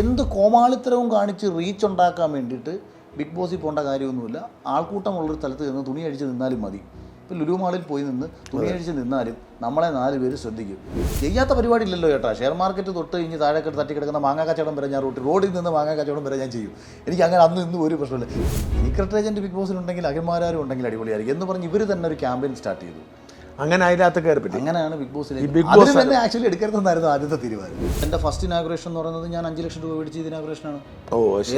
എന്ത് കോമാളിത്തരവും കാണിച്ച് റീച്ച് ഉണ്ടാക്കാൻ വേണ്ടിയിട്ട് ബിഗ് ബോസിൽ പോകേണ്ട കാര്യമൊന്നുമില്ല. ആൾക്കൂട്ടമുള്ളൊരു സ്ഥലത്ത് നിന്ന് തുണി അഴിച്ച് നിന്നാലും മതി. ഇപ്പോൾ ലുലു മാളിൽ പോയി നിന്ന് തുണി അഴിച്ച് നിന്നാലും നമ്മളെ 4 പേര് ശ്രദ്ധിക്കും. ചെയ്യാത്ത പരിപാടി ഇല്ലല്ലോ ചേട്ടാ. ഷെയർ മാർക്കറ്റ് തൊട്ട് ഇനി താഴേക്കെട്ട് തട്ടിക്കിടക്കുന്ന മാങ്ങാ കച്ചവടം വരെ ഞാൻ റോഡിൽ നിന്ന് മാങ്ങാ കച്ചവടം വരെ ഞാൻ ചെയ്യും. എനിക്ക് അങ്ങനെ അന്ന് ഇന്നും ഒരു പ്രശ്നമില്ല. സീക്രട്ട് ഏജൻറ്റ് ബിഗ് ബോസിലുണ്ടെങ്കിൽ അഖിൽമാരും ഉണ്ടെങ്കിൽ അടിപൊളിയായിരിക്കും എന്ന് പറഞ്ഞ് ഇവർ തന്നെ ഒരു ക്യാമ്പയിൻ സ്റ്റാർട്ട് ചെയ്തു. അങ്ങനെ അതിനകത്ത് കയറിപ്പറ്റി. അങ്ങനെയാണ് ബിഗ് ബോസിൽ തന്നെ ആക്ച്വലി എടുക്കരുതെന്നായിരുന്നു ആദ്യത്തെ തീരുമാനം. എൻ്റെ ഫസ്റ്റ് ഇനാഗുറേഷൻ എന്ന് പറയുന്നത് ഞാൻ 5 ലക്ഷം രൂപ മേടിച്ച ഇനാഗുറേഷനാണ്.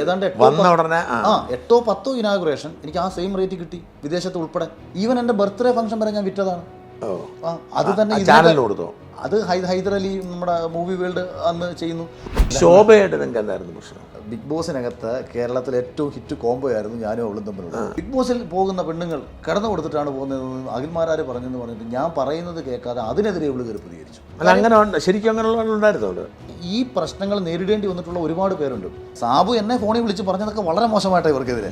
ഏതാണ്ട് 8 or 10 ഇനാഗുറേഷൻ എനിക്ക് ആ സെയിം റേറ്റ് കിട്ടി, വിദേശത്ത് ഉൾപ്പെടെ. ഈവൻ എൻ്റെ ബർത്ത്ഡേ ഫംഗ്ഷൻ വരെ ഞാൻ വിറ്റതാണ്. അത് തന്നെ ചാനലിന് അത് ഹൈദർ അലി നമ്മുടെ മൂവി വേൾഡ് അന്ന് ചെയ്യുന്നു. ശോഭയായിട്ട് നിങ്ങൾക്ക് എന്തായിരുന്നു പ്രശ്നം? ബിഗ് ബോസിനകത്ത് കേരളത്തിലെ ഏറ്റവും ഹിറ്റ് കോംബോ ആയിരുന്നു ഞാനും അവളും തമ്മിലുള്ള. ബിഗ് ബോസിൽ പോകുന്ന പെണ്ണുങ്ങൾ കടന്നു കൊടുത്തിട്ടാണ് പോകുന്നതെന്ന് അഖിൽമാരാർ പറഞ്ഞെന്ന് പറഞ്ഞിട്ട് ഞാൻ പറയുന്നത് കേൾക്കാതെ അതിനെതിരെ ഇവള് കയറി പ്രതികരിച്ചു. അല്ല, അങ്ങനെ ശരിക്കും അങ്ങനെയുള്ള ഉണ്ടായിരുന്നു അവിടെ. ഈ പ്രശ്നങ്ങൾ നേരിടേണ്ടി വന്നിട്ടുള്ള ഒരുപാട് പേരുണ്ട്. സാബു എന്നെ ഫോണിൽ വിളിച്ച് പറഞ്ഞതൊക്കെ വളരെ മോശമായിട്ടാണ് ഇവർക്കെതിരെ.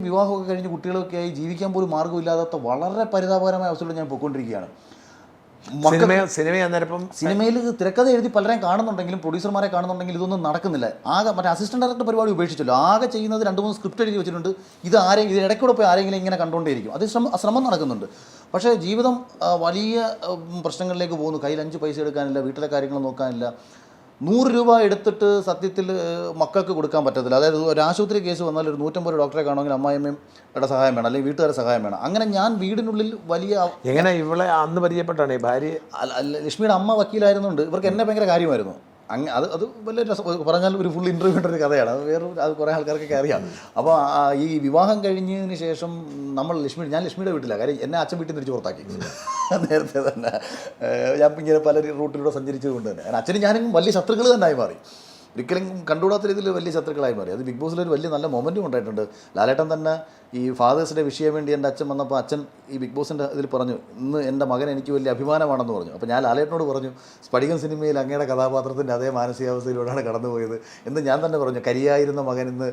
വിവാഹമൊക്കെ കഴിഞ്ഞ് കുട്ടികളൊക്കെ ആയി ജീവിക്കാൻ പോലും മാർഗ്ഗമില്ലാത്ത വളരെ പരിതാപകരമായ അവസ്ഥയിൽ ഞാൻ പോയിക്കൊണ്ടിരിക്കുകയാണ്. സിനിമയിൽ തിരക്കഥ എഴുതി പലരെയും കാണുന്നുണ്ടെങ്കിലും പ്രൊഡ്യൂസർമാരെ കാണുന്നുണ്ടെങ്കിലും ഇതൊന്നും നടക്കുന്നില്ല. ആകെ മറ്റേ അസിസ്റ്റന്റ് ഡയറക്ടർ പരിപാടി ഉപേക്ഷിച്ചല്ലോ. ആകെ ചെയ്യുന്നത് 2-3 സ്ക്രിപ്റ്റ് എഴുതി വെച്ചിട്ടുണ്ട്. ഇത് ഇടയ്ക്കൂടെ പോയി ആരെങ്കിലും ഇങ്ങനെ കണ്ടുകൊണ്ടേയിരിക്കും. അത് ശ്രമം നടക്കുന്നുണ്ട്. പക്ഷേ ജീവിതം വലിയ പ്രശ്നങ്ങളിലേക്ക് പോകുന്നു. കയ്യിൽ 5 പൈസ എടുക്കാനില്ല, വീട്ടിലെ കാര്യങ്ങൾ നോക്കാനില്ല. 100 രൂപ എടുത്തിട്ട് സത്യത്തിൽ മക്കൾക്ക് കൊടുക്കാൻ പറ്റത്തില്ല. അതായത് ഒരു ആശുപത്രി കേസ് വന്നാൽ ഒരു 150 ഡോക്ടറെ കാണുമെങ്കിൽ അമ്മായിയമ്മയുടെ സഹായം വേണം, അല്ലെങ്കിൽ വീട്ടുകാരുടെ സഹായം വേണം. അങ്ങനെ ഞാൻ വീടിനുള്ളിൽ വലിയ എങ്ങനെ ഇവളെ അന്ന് പരിചയപ്പെട്ടാണ് ഈ ഭാര്യ. ലക്ഷ്മിയുടെ അമ്മ വക്കീലായിരുന്നുകൊണ്ട് ഇവർക്ക് എന്നെ ഭയങ്കര കാര്യമായിരുന്നു. അത് വലിയ പറഞ്ഞാൽ ഒരു ഫുൾ ഇൻ്റർവ്യൂൻ്റെ ഒരു കഥയാണ്. അത് കുറേ ആൾക്കാർക്കൊക്കെ അറിയാം. അപ്പോൾ ഈ വിവാഹം കഴിഞ്ഞതിന് ശേഷം ഞാൻ ലക്ഷ്മിയുടെ വീട്ടിലാണ്. കാര്യം എന്നെ അച്ഛൻ വീട്ടിൽ തിരിച്ച് പുറത്താക്കി നേരത്തെ തന്നെ. ഞാൻ ഇങ്ങനെ പല റൂട്ടിലൂടെ സഞ്ചരിച്ചതുകൊണ്ട് തന്നെ അച്ഛനും ഞാനും വലിയ ശത്രുക്കൾ തന്നെയായി മാറി. ഒരിക്കലും കണ്ടുകൂടാത്ത രീതിയിൽ വലിയ ശത്രുക്കളായി മാറി. അത് ബിഗ് ബോസിലൊരു വലിയ നല്ല മൊമെൻറ്റും ഉണ്ടായിട്ടുണ്ട്. ലാലേട്ടൻ തന്നെ ഈ ഫാദേഴ്സ് ഡേ വിഷയം വേണ്ടി എൻ്റെ അച്ഛൻ വന്നപ്പോൾ അച്ഛൻ ഈ ബിഗ് ബോസിൻ്റെ ഇതിൽ പറഞ്ഞു, ഇന്ന് എൻ്റെ മകൻ എനിക്ക് വലിയ അഭിമാനമാണെന്ന് പറഞ്ഞു. അപ്പോൾ ഞാൻ ലാലേട്ടനോട് പറഞ്ഞു, സ്ഫടികം സിനിമയിൽ അങ്ങയുടെ കഥാപാത്രത്തിൻ്റെ അതേ മാനസികാവസ്ഥയിലൂടെയാണ് കടന്നുപോയത് എന്ന് ഞാൻ തന്നെ പറഞ്ഞു. കരിയായിരുന്ന മകൻ ഇന്ന്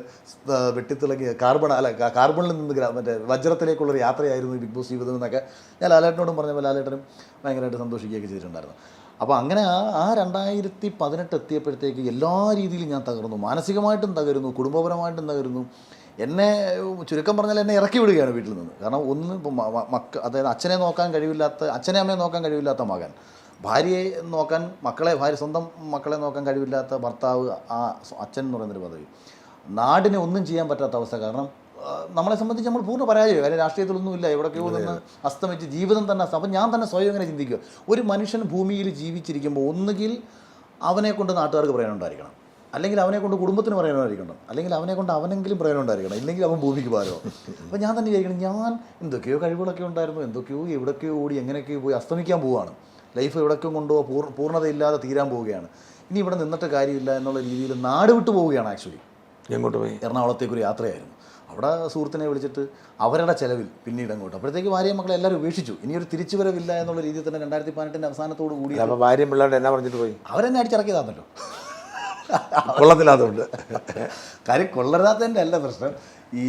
വെട്ടിത്തിളങ്ങി കാർബണിൽ നിന്ന് മറ്റേ വജ്രത്തിലേക്കുള്ളൊരു യാത്രയായിരുന്നു ഈ ബിഗ് ബോസ് ജീവിതം എന്നൊക്കെ ഞാൻ ലാലേട്ടനോടും പറഞ്ഞപ്പോൾ ലാലേട്ടനും ഭയങ്കരമായിട്ട് സന്തോഷിക്കുകയൊക്കെ ചെയ്തിട്ടുണ്ടായിരുന്നു. അപ്പോൾ അങ്ങനെ ആ 2018 എത്തിയപ്പോഴത്തേക്ക് എല്ലാ രീതിയിലും ഞാൻ തകർന്നു. മാനസികമായിട്ടും തകരുന്നു, കുടുംബപരമായിട്ടും തകരുന്നു. എന്നെ ചുരുക്കം പറഞ്ഞാൽ എന്നെ ഇറക്കി വിടുകയാണ് വീട്ടിൽ നിന്ന്. കാരണം ഒന്ന് അതായത് അച്ഛനെ അമ്മയെ നോക്കാൻ കഴിവില്ലാത്ത മകൻ, ഭാര്യയെ നോക്കാൻ സ്വന്തം മക്കളെ നോക്കാൻ കഴിവില്ലാത്ത ഭർത്താവ്, ആ അച്ഛൻ എന്ന് പറയുന്നൊരു പദവി, നാടിനെ ഒന്നും ചെയ്യാൻ പറ്റാത്ത അവസ്ഥ. കാരണം നമ്മളെ സംബന്ധിച്ച് നമ്മൾ പൂർണ്ണ പരാജയം. കാര്യം രാഷ്ട്രീയത്തിലൊന്നുമില്ല, എവിടെയൊക്കെയോ നിന്ന് അസ്തമിച്ച് ജീവിതം തന്നെ. അപ്പം ഞാൻ തന്നെ സ്വയം ഇങ്ങനെ ചിന്തിക്കുക, ഒരു മനുഷ്യൻ ഭൂമിയിൽ ജീവിച്ചിരിക്കുമ്പോൾ ഒന്നുകിൽ അവനെ കൊണ്ട് നാട്ടുകാർക്ക് പ്രയോജനമുണ്ടായിരിക്കണം, അല്ലെങ്കിൽ അവനെ കൊണ്ട് കുടുംബത്തിന് പ്രയോജനമായിരിക്കണം, അല്ലെങ്കിൽ അവനെ കൊണ്ട് അവനെങ്കിലും പ്രയോജനമുണ്ടായിരിക്കണം, ഇല്ലെങ്കിൽ അവൻ ഭൂമിക്ക് ഭാരമോ. അപ്പോൾ ഞാൻ തന്നെ വിചാരിക്കണം, ഞാൻ എന്തൊക്കെയോ കഴിവുകളൊക്കെ ഉണ്ടായിരുന്നു, എന്തൊക്കെയോ എവിടേക്കോ ഓടി എങ്ങനെയൊക്കെയോ പോയി അസ്തമിക്കാൻ പോവുകയാണ്. ലൈഫ് എവിടേക്കും കൊണ്ടുപോകുക പൂർണ്ണതയില്ലാതെ തീരാൻ പോവുകയാണ്. ഇനി ഇവിടെ നിന്നിട്ട് കാര്യമില്ല എന്നുള്ള രീതിയിൽ നാട് വിട്ടു പോവുകയാണ്. ആക്ച്വലി എങ്ങോട്ട് പോയി? എറണാകുളത്തേക്കൊരു യാത്രയായിരുന്നു. അവിടെ സുഹൃത്തിനെ വിളിച്ചിട്ട് അവരുടെ ചെലവിൽ പിന്നീട് അങ്ങോട്ട്. അപ്പോഴത്തേക്ക് ഭാര്യയും മക്കളെ എല്ലാവരും ഉപേക്ഷിച്ചു. ഇനിയൊരു തിരിച്ചുവരവില്ല എന്നുള്ള രീതിയിൽ തന്നെ 2018 അവസാനത്തോടു കൂടി ഭാര്യയും പിള്ളേരുടെ എന്നാ പറഞ്ഞിട്ട് പോയി. അവരെന്നെ അടിച്ചിറക്കിയതാണല്ലോ. കൊള്ളത്തില്ലാത്തതുകൊണ്ട്. കാര്യം കൊള്ളരുതാത്തതിൻ്റെ അല്ല പ്രശ്നം. ഈ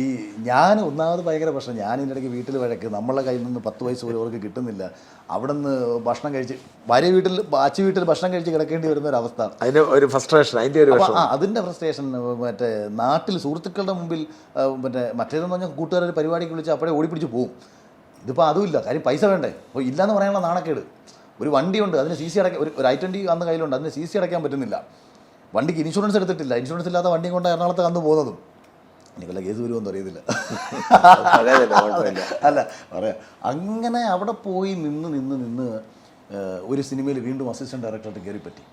ഞാൻ ഒന്നാമത് ഭയങ്കര പ്രശ്നം. ഞാൻ ഇതിൻ്റെ ഇടയ്ക്ക് വീട്ടിൽ വഴക്ക്, നമ്മളെ കയ്യിൽ നിന്ന് 10 പൈസ പോലും അവർക്ക് കിട്ടുന്നില്ല. അവിടെ നിന്ന് ഭക്ഷണം കഴിച്ച് അച്ഛൻ വീട്ടിൽ ഭക്ഷണം കഴിച്ച് കിടക്കേണ്ടി വരുന്ന ഒരു അവസ്ഥ. അതിൻ്റെ ഒരു ഫ്രസ്ട്രേഷൻ, അതിൻ്റെ ഫ്രസ്ട്രേഷൻ. മറ്റേ നാട്ടിൽ സുഹൃത്തുക്കളുടെ മുമ്പിൽ മറ്റേതെന്ന് പറഞ്ഞാൽ കൂട്ടുകാരൊരു പരിപാടിക്ക് വിളിച്ച് അപ്പോഴേ ഓടിപ്പിടിച്ച് പോകും. ഇതിപ്പോൾ അതുമില്ല. കാര്യം പൈസ വേണ്ടേ. അപ്പോൾ ഇല്ലയെന്ന് പറയാനുള്ള നാണക്കേട്. ഒരു വണ്ടിയുണ്ട്, അതിന് CC അടയ്ക്കാൻ ഒരു I-20 അന്ന് കയ്യിലുണ്ട്, അതിന് CC അടയ്ക്കാൻ പറ്റുന്നില്ല. വണ്ടിക്ക് ഇൻഷുറൻസ് എടുത്തിട്ടില്ല. ഇൻഷുറൻസ് ഇല്ലാത്ത വണ്ടിയും കൊണ്ട് എറണാകുളത്ത് അന്ന് പോകുന്നതും. എനിക്ക് വല്ല കേസ് വരുമെന്ന് അറിയത്തില്ല. അല്ല പറയാം. അങ്ങനെ അവിടെ പോയി നിന്ന് ഒരു സിനിമയിൽ വീണ്ടും അസിസ്റ്റന്റ് ഡയറക്ടറായിട്ട് കയറിപ്പറ്റി.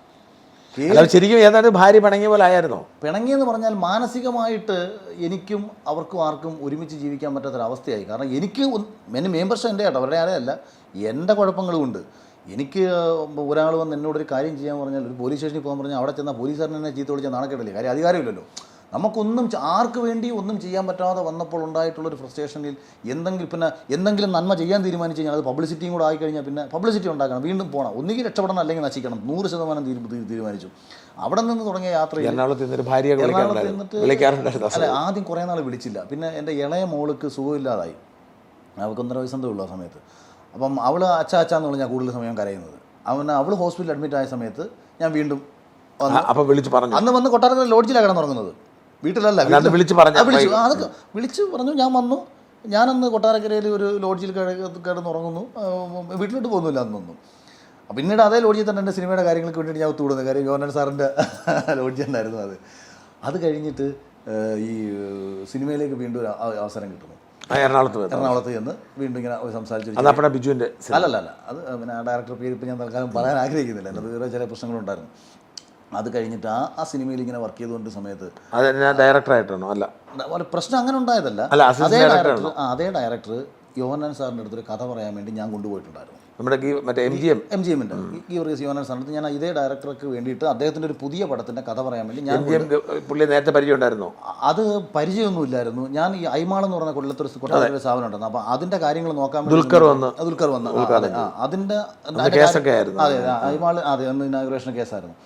ശരിക്കും ഏതാണ്ട് ഭാര്യ പിണങ്ങിയ പോലെ ആയിരുന്നോ? പിണങ്ങിയെന്ന് പറഞ്ഞാൽ മാനസികമായിട്ട് എനിക്കും അവർക്കും ആർക്കും ഒരുമിച്ച് ജീവിക്കാൻ പറ്റാത്തൊരവസ്ഥയായി. കാരണം എനിക്ക് മെമ്പർഷിപ്പ് എൻ്റെ കേട്ടോ, അവരുടെ ആരെയല്ല, എൻ്റെ കുഴപ്പങ്ങളും ഉണ്ട്. എനിക്ക് ഒരാൾ വന്ന് എന്നോടൊരു കാര്യം ചെയ്യാൻ പറഞ്ഞാൽ, ഒരു പോലീസ് സ്റ്റേഷനിൽ പോകാൻ പറഞ്ഞാൽ അവിടെ ചെന്നാൽ പോലീസുകാരനെ തന്നെ ചീത്ത വിളിച്ചാൽ നാണക്കേടില്ലേ. കാര്യം അധികാരമില്ലല്ലോ. നമുക്കൊന്നും ആർക്ക് വേണ്ടി ഒന്നും ചെയ്യാൻ പറ്റാതെ വന്നപ്പോൾ ഉണ്ടായിട്ടുള്ളൊരു ഫ്രസ്ട്രേഷനിൽ എന്തെങ്കിലും നന്മ ചെയ്യാൻ തീരുമാനിച്ചു കഴിഞ്ഞാൽ അത് പബ്ലിസിറ്റിയും കൂടെ ആയിക്കഴിഞ്ഞാൽ പിന്നെ പബ്ലിസിറ്റി ഉണ്ടാക്കണം, വീണ്ടും പോകണം, ഒന്നുകിൽ രക്ഷപ്പെടണം അല്ലെങ്കിൽ നശിക്കണം. 100% തീരുമാനിച്ചു. അവിടെ നിന്ന് തുടങ്ങിയ യാത്ര. അല്ല, ആദ്യം കുറേ നാൾ വിളിച്ചില്ല. പിന്നെ എൻ്റെ ഇളയ മോൾക്ക് സുഖമില്ലാതായി. അവൾക്ക് 1.5 വയസ്സേ ഉള്ളൂ ആ സമയത്ത്. അപ്പം അവൾ അച്ഛാന്ന് പറഞ്ഞാൽ കൂടുതൽ സമയം കരയുന്നത്. അവൾ ഹോസ്പിറ്റലിൽ അഡ്മിറ്റ് ആയ സമയത്ത് ഞാൻ വീണ്ടും അപ്പം വിളിച്ച് പറഞ്ഞു. അന്ന് വന്ന് കൊട്ടാരക്കര ലോഡ്ജിലാണ് കിടന്നുറങ്ങുന്നത്, വീട്ടിലല്ല. വിളിച്ച് പറഞ്ഞു. അതൊക്കെ വിളിച്ച് പറഞ്ഞു. ഞാൻ വന്നു. ഞാനന്ന് കൊട്ടാരക്കരയിൽ ഒരു ലോഡ്ജിൽ കിടന്നുറങ്ങുന്നു, വീട്ടിലോട്ട് പോകുന്നില്ല അന്നൊന്നും. പിന്നീട് അതേ ലോഡ്ജിൽ തന്നെ എൻ്റെ സിനിമയുടെ കാര്യങ്ങൾക്ക് വേണ്ടിയിട്ട് ഞാൻ ഒത്തുകൂടുന്നത്. കാര്യം യോഹന്നാൻ സാറിൻ്റെ ലോഡ്ജ് ഉണ്ടായിരുന്നു അത്. അത് കഴിഞ്ഞിട്ട് ഈ സിനിമയിലേക്ക് വീണ്ടും ഒരു അവസരം കിട്ടുന്നു. എറണാകുളത്ത് ചെന്ന് വീണ്ടും ഇങ്ങനെ സംസാരിച്ചു. ബിജുവിൻ്റെ അല്ല അത് പിന്നെ ആ ഡയറക്ടർ പേര് ഇപ്പം ഞാൻ തൽക്കാലം പറയാൻ ആഗ്രഹിക്കുന്നില്ല, എൻ്റെ വേറെ ചില പ്രശ്നങ്ങളുണ്ടായിരുന്നു. അത് കഴിഞ്ഞിട്ട് ആ സിനിമയിൽ ഇങ്ങനെ വർക്ക് ചെയ്തുകൊണ്ട് സമയത്ത് ഡയറക്ടറായിട്ടാണോ? അല്ല, പ്രശ്നം അങ്ങനെ ഉണ്ടായതല്ല. അതേ ഡയറക്ടർ യോഹന്നാൻ സാറിൻ്റെ അടുത്തൊരു കഥ പറയാൻ വേണ്ടി ഞാൻ കൊണ്ടുപോയിട്ടുണ്ടായിരുന്നു. നമ്മുടെ മറ്റേ MGM-ൻ്റെ ഗീവർഗീസ് യോഹന്നാൻ സാറിന് ഞാൻ ഇതേ ഡയറക്ടർക്ക് വേണ്ടിയിട്ട് അദ്ദേഹത്തിൻ്റെ ഒരു പുതിയ പടത്തിൻ്റെ കഥ പറയാൻ വേണ്ടി ഞാൻ പുള്ളി നേരത്തെ പരിചയം ഉണ്ടായിരുന്നു. അത് പരിചയമൊന്നുമില്ലായിരുന്നു. ഞാൻ ഈ ഐമാൾ എന്ന് പറഞ്ഞ കൊല്ലത്തൊരു കൊട്ടാരക്കര സ്ഥാപനം ഉണ്ടായിരുന്നു. അപ്പോൾ അതിൻ്റെ കാര്യങ്ങൾ നോക്കാൻ വേണ്ടി ദുൽഖർ വന്ന് അതിൻ്റെ അതെ ഐമാൾ അതെ അന്ന് ഇനാഗുറേഷൻ കേസായിരുന്നു.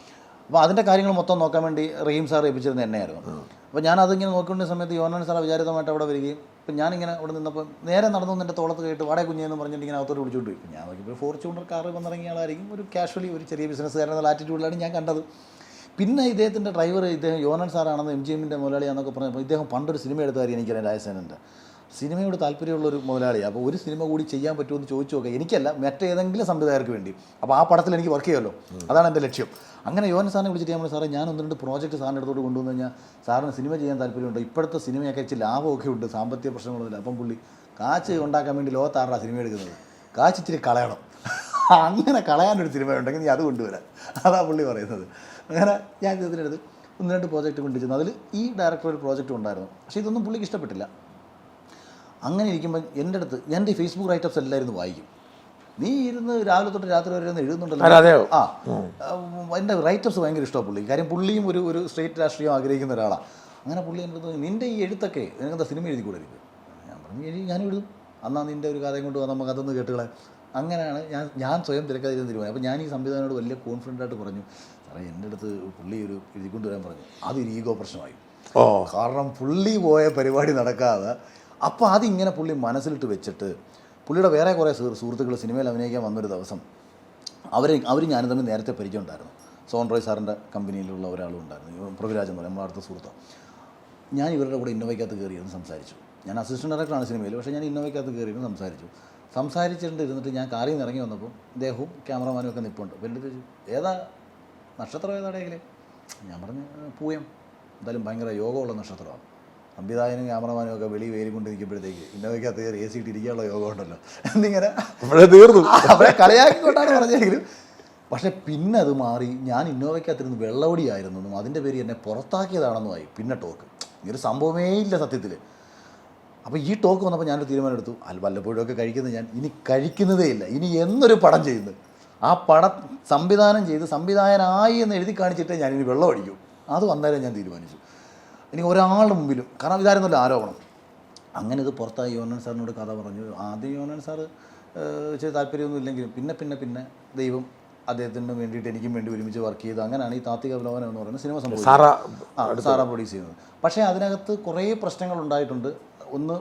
അപ്പോൾ അതിൻ്റെ കാര്യങ്ങൾ മൊത്തം നോക്കാൻ വേണ്ടി റഹീം സാർ ഏൽപ്പിച്ചിരുന്നത് എന്നെയായിരുന്നു. അപ്പോൾ ഞാനതിങ്ങനെ നോക്കേണ്ട സമയത്ത് യോഹന്നാൻ സാർ അവിചാരിതമായിട്ട് അവിടെ വരികയും ഇപ്പം ഞാനിങ്ങനെ അവിടെ നിന്നപ്പോൾ നേരെ നടന്നു എൻ്റെ തോളത്ത് കേട്ട് വാടക കുഞ്ഞെന്ന് പറഞ്ഞിട്ട് ഇങ്ങനെ അകത്തോട്ട് വിളിച്ചുകൊണ്ട് പോയി. ഞാൻ നോക്കിയപ്പോൾ ഫോർച്യൂണർ കാറ് വന്നിറങ്ങിയ ആളായിരിക്കും, ഒരു കാഷ്വലി ഒരു ചെറിയ ബിസിനസ്സുകാരെന്നുള്ള ആറ്റിറ്റ്യൂഡിലാണ് ഞാൻ കണ്ടത്. പിന്നെ ഇദ്ദേഹത്തിൻ്റെ ഡ്രൈവർ ഇദ്ദേഹം യോഹന്നാൻ സാറാണെന്ന് MGM-ൻ്റെ മുതലാളിയാണെന്നൊക്കെ പറഞ്ഞപ്പോൾ ഇദ്ദേഹം പണ്ടൊരു സിനിമ എടുത്ത കാര്യം എനിക്കറിയാം, രാജസേനൻ്റെ സിനിമയോട് താല്പര്യമുള്ളൊരു മുതലാളിയാണ്. അപ്പോൾ ഒരു സിനിമ കൂടി ചെയ്യാൻ പറ്റുമെന്ന് ചോദിച്ചു നോക്കുക, എനിക്കല്ല മറ്റേതെങ്കിലും സംവിധായകർക്ക് വേണ്ടി. അപ്പോൾ ആ പടത്തിൽ എനിക്ക് വർക്ക് ചെയ്യുമല്ലോ, അതാണ് എൻ്റെ ലക്ഷ്യം. അങ്ങനെ യോഹന്നാൻ സാറിനെ വിളിച്ചിട്ട് നമ്മൾ സാറേ ഞാൻ 1-2 പ്രോജക്റ്റ് സാറിൻ്റെ അടുത്തോട്ട് കൊണ്ടുവന്നു കഴിഞ്ഞാൽ സാറിന് സിനിമ ചെയ്യാൻ താല്പര്യമുണ്ട്, ഇപ്പോഴത്തെ സിനിമയൊക്കെ ഇച്ചിരി ലാഭമൊക്കെ ഉണ്ട്, സാമ്പത്തിക പ്രശ്നങ്ങളൊന്നുമില്ല. അപ്പം പുള്ളി കാശ് ഉണ്ടാക്കാൻ വേണ്ടി ലോകത്താറാണ് സിനിമ എടുക്കുന്നത്, കാശ് ഇച്ചിരി കളയണം, അങ്ങനെ കളയാനൊരു സിനിമ ഉണ്ടെങ്കിൽ നീ അത് കൊണ്ടുവരാം, അതാ പുള്ളി പറയുന്നത്. അങ്ങനെ ഞാൻ ഇതിനടുത്ത് 1-2 പ്രോജക്റ്റ് കൊണ്ടുവച്ചു. അതിൽ ഈ ഡയറക്ടർ ഒരു പ്രോജക്റ്റ് ഉണ്ടായിരുന്നു. പക്ഷേ ഇതൊന്നും പുള്ളിക്ക് ഇഷ്ടപ്പെട്ടില്ല. അങ്ങനെ ഇരിക്കുമ്പോൾ എൻ്റെ അടുത്ത് എൻ്റെ ഈ ഫേസ്ബുക്ക് റൈറ്റപ്സ് എല്ലാവരും വായിക്കും. നീ ഇരുന്ന് രാവിലെ തൊട്ട് രാത്രി വരെ ഒന്ന് എഴുതുന്നുണ്ടല്ലോ. എൻ്റെ റൈറ്റപ്സ് ഭയങ്കര ഇഷ്ടമാണ് പുള്ളി. കാര്യം പുള്ളിയും ഒരു സ്ട്രേറ്റ് രാഷ്ട്രീയം ആഗ്രഹിക്കുന്ന ഒരാളാണ്. അങ്ങനെ പുള്ളി എൻ്റെ അടുത്ത് നിൻ്റെ ഈ എഴുത്തൊക്കെ നിനക്കെന്താ സിനിമ എഴുതി കൂടെ ഇരിക്കും? ഞാൻ പറഞ്ഞു ഞാൻ എഴുതും, എന്നാൽ നിൻ്റെ ഒരു കഥയും കൊണ്ട് നമുക്ക് അതൊന്ന് കേട്ടുകളെ. അങ്ങനെയാണ് ഞാൻ സ്വയം തിരക്കഥ തീരുമാനം. അപ്പോൾ ഞാൻ ഈ സംവിധാനോട് വലിയ കോൺഫിഡൻ്റായിട്ട് പറഞ്ഞു, സാറേ എൻ്റെ അടുത്ത് പുള്ളി ഒരു എഴുതിക്കൊണ്ട് വരാൻ പറഞ്ഞു. അതൊരു ഈഗോ പ്രശ്നമായി. കാരണം പുള്ളി പോയ പരിപാടി നടക്കാതെ അപ്പോൾ അതിങ്ങനെ പുള്ളി മനസ്സിലിട്ട് വെച്ചിട്ട് പുള്ളിയുടെ വേറെ കുറേ സുഹൃത്തുക്കൾ സിനിമയിൽ അഭിനയിക്കാൻ വന്നൊരു ദിവസം അവർ ഞാനും തമ്മിൽ നേരത്തെ പരിചയം ഉണ്ടായിരുന്നു. സോൺറോയ് സാറിൻ്റെ കമ്പനിയിലുള്ള ഒരാളും ഉണ്ടായിരുന്നു, പ്രഭുരാജ് എന്ന് പറയും, നമ്മുടെ അടുത്ത സുഹൃത്താണ്. ഞാൻ ഇവരുടെ കൂടെ ഇന്നോവയ്ക്കകത്ത് കയറിയിരുന്ന് സംസാരിച്ചു. ഞാൻ അസിസ്റ്റൻ്റ് ഡയറക്ടറാണ് സിനിമയിൽ, പക്ഷേ ഞാൻ ഇന്നോവയ്ക്കകത്ത് കയറിയിരുന്ന് സംസാരിച്ചിട്ട് ഞാൻ കാറിൽ നിന്ന് ഇറങ്ങി വന്നപ്പോൾ ഇദ്ദേഹവും ക്യാമറമാനും ഒക്കെ നിൽപ്പുണ്ട്. അപ്പോൾ എൻ്റെ ചോദിച്ചു ഏതാ നക്ഷത്രം ഏതാടെങ്കിൽ? ഞാൻ പറഞ്ഞു പൂയം, എന്തായാലും ഭയങ്കര യോഗമുള്ള നക്ഷത്രമാണ്. സംവിധായകനും ക്യാമറമാനും ഒക്കെ വെളി വേലി കൊണ്ടിരിക്കുമ്പോഴത്തേക്ക് ഇന്നോവയ്ക്കകത്ത് കയറി AC ഇരിക്കാനുള്ള യോഗം ഉണ്ടല്ലോ എന്നിങ്ങനെ തീർന്നു. അവരെ കളിയാക്കിക്കൊണ്ടാണ് പറഞ്ഞെങ്കിലും പക്ഷേ പിന്നെ അത് മാറി. ഞാൻ ഇന്നോവയ്ക്കകത്തിരുന്ന് വെള്ളവടിയായിരുന്നു എന്നും അതിൻ്റെ പേര് എന്നെ പുറത്താക്കിയതാണെന്നുമായി പിന്നെ ടോക്ക്. ഇങ്ങനൊരു സംഭവമേ ഇല്ല സത്യത്തിൽ. അപ്പോൾ ഈ ടോക്ക് വന്നപ്പോൾ ഞാനൊരു തീരുമാനം എടുത്തു, വല്ലപ്പോഴുമൊക്കെ കഴിക്കുന്നത് ഞാൻ ഇനി കഴിക്കുന്നതേ ഇല്ല. ഇനി എന്നൊരു പടം ചെയ്യുന്നത് ആ പടം സംവിധാനം ചെയ്ത് സംവിധായകനായി എന്ന് എഴുതി കാണിച്ചിട്ട് ഞാനിനി വെള്ളമടിക്കും. അത് വന്നേരം ഞാൻ തീരുമാനിച്ചു. എനിക്ക് ഒരാളുടെ മുമ്പിലും, കാരണം ഇതായിരുന്നല്ലോ ആരോപണം. അങ്ങനെ ഇത് പുറത്തായി യോഹന്നാൻ സാറിനോട് കഥ പറഞ്ഞു. ആദ്യം യോഹന്നാൻ സാറ് ഇച്ചിരി താല്പര്യമൊന്നും ഇല്ലെങ്കിലും പിന്നെ ദൈവം അദ്ദേഹത്തിന് വേണ്ടിയിട്ട് എനിക്കും വേണ്ടി ഒരുമിച്ച് വർക്ക് ചെയ്തു. അങ്ങനെയാണ് ഈ താത്വിക അവലോകനം എന്ന് പറയുന്ന സിനിമ സംഭവിച്ചത്, സാറ പ്രൊഡ്യൂസ് ചെയ്യുന്നത്. പക്ഷേ അതിനകത്ത് കുറേ പ്രശ്നങ്ങൾ ഉണ്ടായിട്ടുണ്ട്. ഒന്ന്,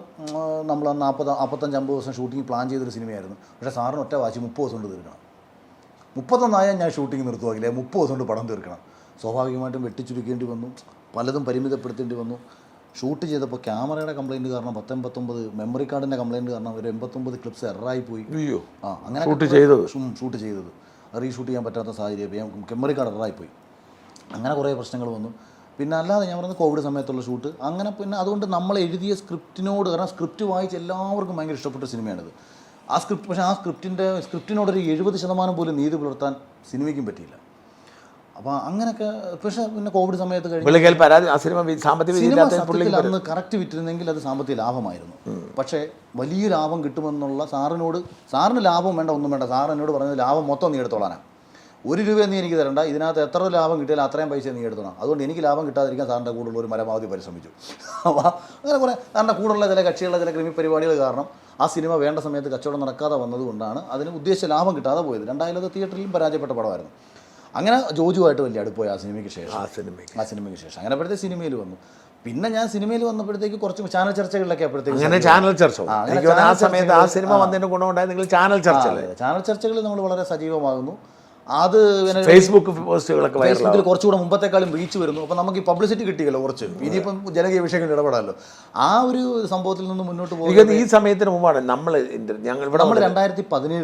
നമ്മൾ 45-50 ദിവസം ഷൂട്ടിംഗ് പ്ലാൻ ചെയ്തൊരു സിനിമയായിരുന്നു. പക്ഷേ സാറിന് ഒറ്റ വാശി 30 ദിവസം കൊണ്ട് തീർക്കണം. 31 ഞാൻ ഷൂട്ടിംഗ് നിർത്തുവാക്കില്ല, 30 ദിവസം കൊണ്ട് പടം തീർക്കണം. സ്വാഭാവികമായിട്ടും വെട്ടിച്ചുരുക്കേണ്ടി വന്നു, പലതും പരിമിതപ്പെടുത്തേണ്ടി വന്നു. ഷൂട്ട് ചെയ്തപ്പോൾ ക്യാമറയുടെ കംപ്ലയിൻറ്റ് കാരണം 19 മെമ്മറി കാർഡിൻ്റെ കംപ്ലയിൻറ്റ് കാരണം ഒരു 89 ക്ലിപ്സ് എററായിപ്പോയി. അങ്ങനെ ഷൂട്ട് ചെയ്തത് റീഷൂട്ട് ചെയ്യാൻ പറ്റാത്ത സാഹചര്യം, മെമ്മറി കാർഡ് എററായിപ്പോയി. അങ്ങനെ കുറേ പ്രശ്നങ്ങൾ വന്നു. പിന്നെ അല്ലാതെ ഞാൻ പറഞ്ഞത് കോവിഡ് സമയത്തുള്ള ഷൂട്ട്. അങ്ങനെ പിന്നെ അതുകൊണ്ട് നമ്മൾ എഴുതിയ സ്ക്രിപ്റ്റിനോട്, കാരണം സ്ക്രിപ്റ്റ് വായിച്ച് എല്ലാവർക്കും ഭയങ്കര ഇഷ്ടപ്പെട്ട സിനിമയാണിത്. ആ സ്ക്രിപ്റ്റ്, പക്ഷേ ആ സ്ക്രിപ്റ്റിനോടൊരു 70% പോലും നീതി പുലർത്താൻ സിനിമയ്ക്കും പറ്റിയില്ല. അപ്പോൾ അങ്ങനെയൊക്കെ. പക്ഷേ പിന്നെ കോവിഡ് സമയത്ത് സത്യത്തിൽ അന്ന് കറക്റ്റ് വിറ്റിരുന്നെങ്കിൽ അത് സാമ്പത്തിക ലാഭമായിരുന്നു. പക്ഷേ വലിയ ലാഭം കിട്ടുമെന്നുള്ള സാറിന് ലാഭം വേണ്ട, ഒന്നും വേണ്ട. സാർ എന്നോട് പറഞ്ഞത് ലാഭം മൊത്തം നീ എടുത്തോളാനാണ്, 1 രൂപ നീ എനിക്ക് തരണ്ട, ഇതിനകത്ത് എത്ര ലാഭം കിട്ടിയാലും അത്രയും പൈസ നീ എടുത്തോണം. അതുകൊണ്ട് എനിക്ക് ലാഭം കിട്ടാതിരിക്കാൻ സാറിൻ്റെ കൂടെയുള്ള ഒരു പരമാവധി പരിശ്രമിച്ചു. അപ്പോൾ അങ്ങനെ കുറേ സാറിൻ്റെ കൂടെയുള്ള ചില കക്ഷികളുടെ ചില ക്രിമി പരിപാടികൾ കാരണം ആ സിനിമ വേണ്ട സമയത്ത് കച്ചവടം നടക്കാതെ വന്നതുകൊണ്ടാണ് അതിന് ഉദ്ദേശിച്ച ലാഭം കിട്ടാതെ പോയത്. 2000 തിയേറ്ററിലും പരാജയപ്പെട്ട പടമായിരുന്നു. അങ്ങനെ ജോജുവായിട്ട് വലിയ അടുപ്പോയി ആ സിനിമയ്ക്ക് ശേഷം. ആ സിനിമയ്ക്ക് ശേഷം അങ്ങനെ അപ്പോഴത്തേക്ക് സിനിമയിൽ വന്നു. പിന്നെ ഞാൻ സിനിമയിൽ വന്നപ്പോഴത്തേക്ക് കുറച്ച് ചാനൽ ചർച്ചകളിലൊക്കെ അപ്പോഴത്തേക്ക് അങ്ങനെ ചാനൽ ചർച്ച ആ സമയത്ത് ആ സിനിമ വന്നതിന് ഗുണമുണ്ടായി നിങ്ങൾ ചാനൽ ചർച്ചകളിൽ നമ്മൾ വളരെ സജീവമാകുന്നു. അത് ഫേസ്ബുക്ക് പോസ്റ്റുകളൊക്കെ ഫേസ്ബുക്കിൽ കുറച്ചുകൂടെ മുമ്പത്തെക്കാളും റീച്ച് വരുന്നു. അപ്പോൾ നമുക്ക് ഈ പബ്ലിസിറ്റി കിട്ടിയല്ലോ കുറച്ച്. ഇനിയിപ്പം ജനകീയ വിഷയങ്ങളിൽ ഇടപെടാമല്ലോ. ആ ഒരു സംഭവത്തിൽ നിന്ന് മുന്നോട്ട് പോകുന്നത് ഈ സമയത്തിന് മുമ്പാണ് നമ്മൾ 2017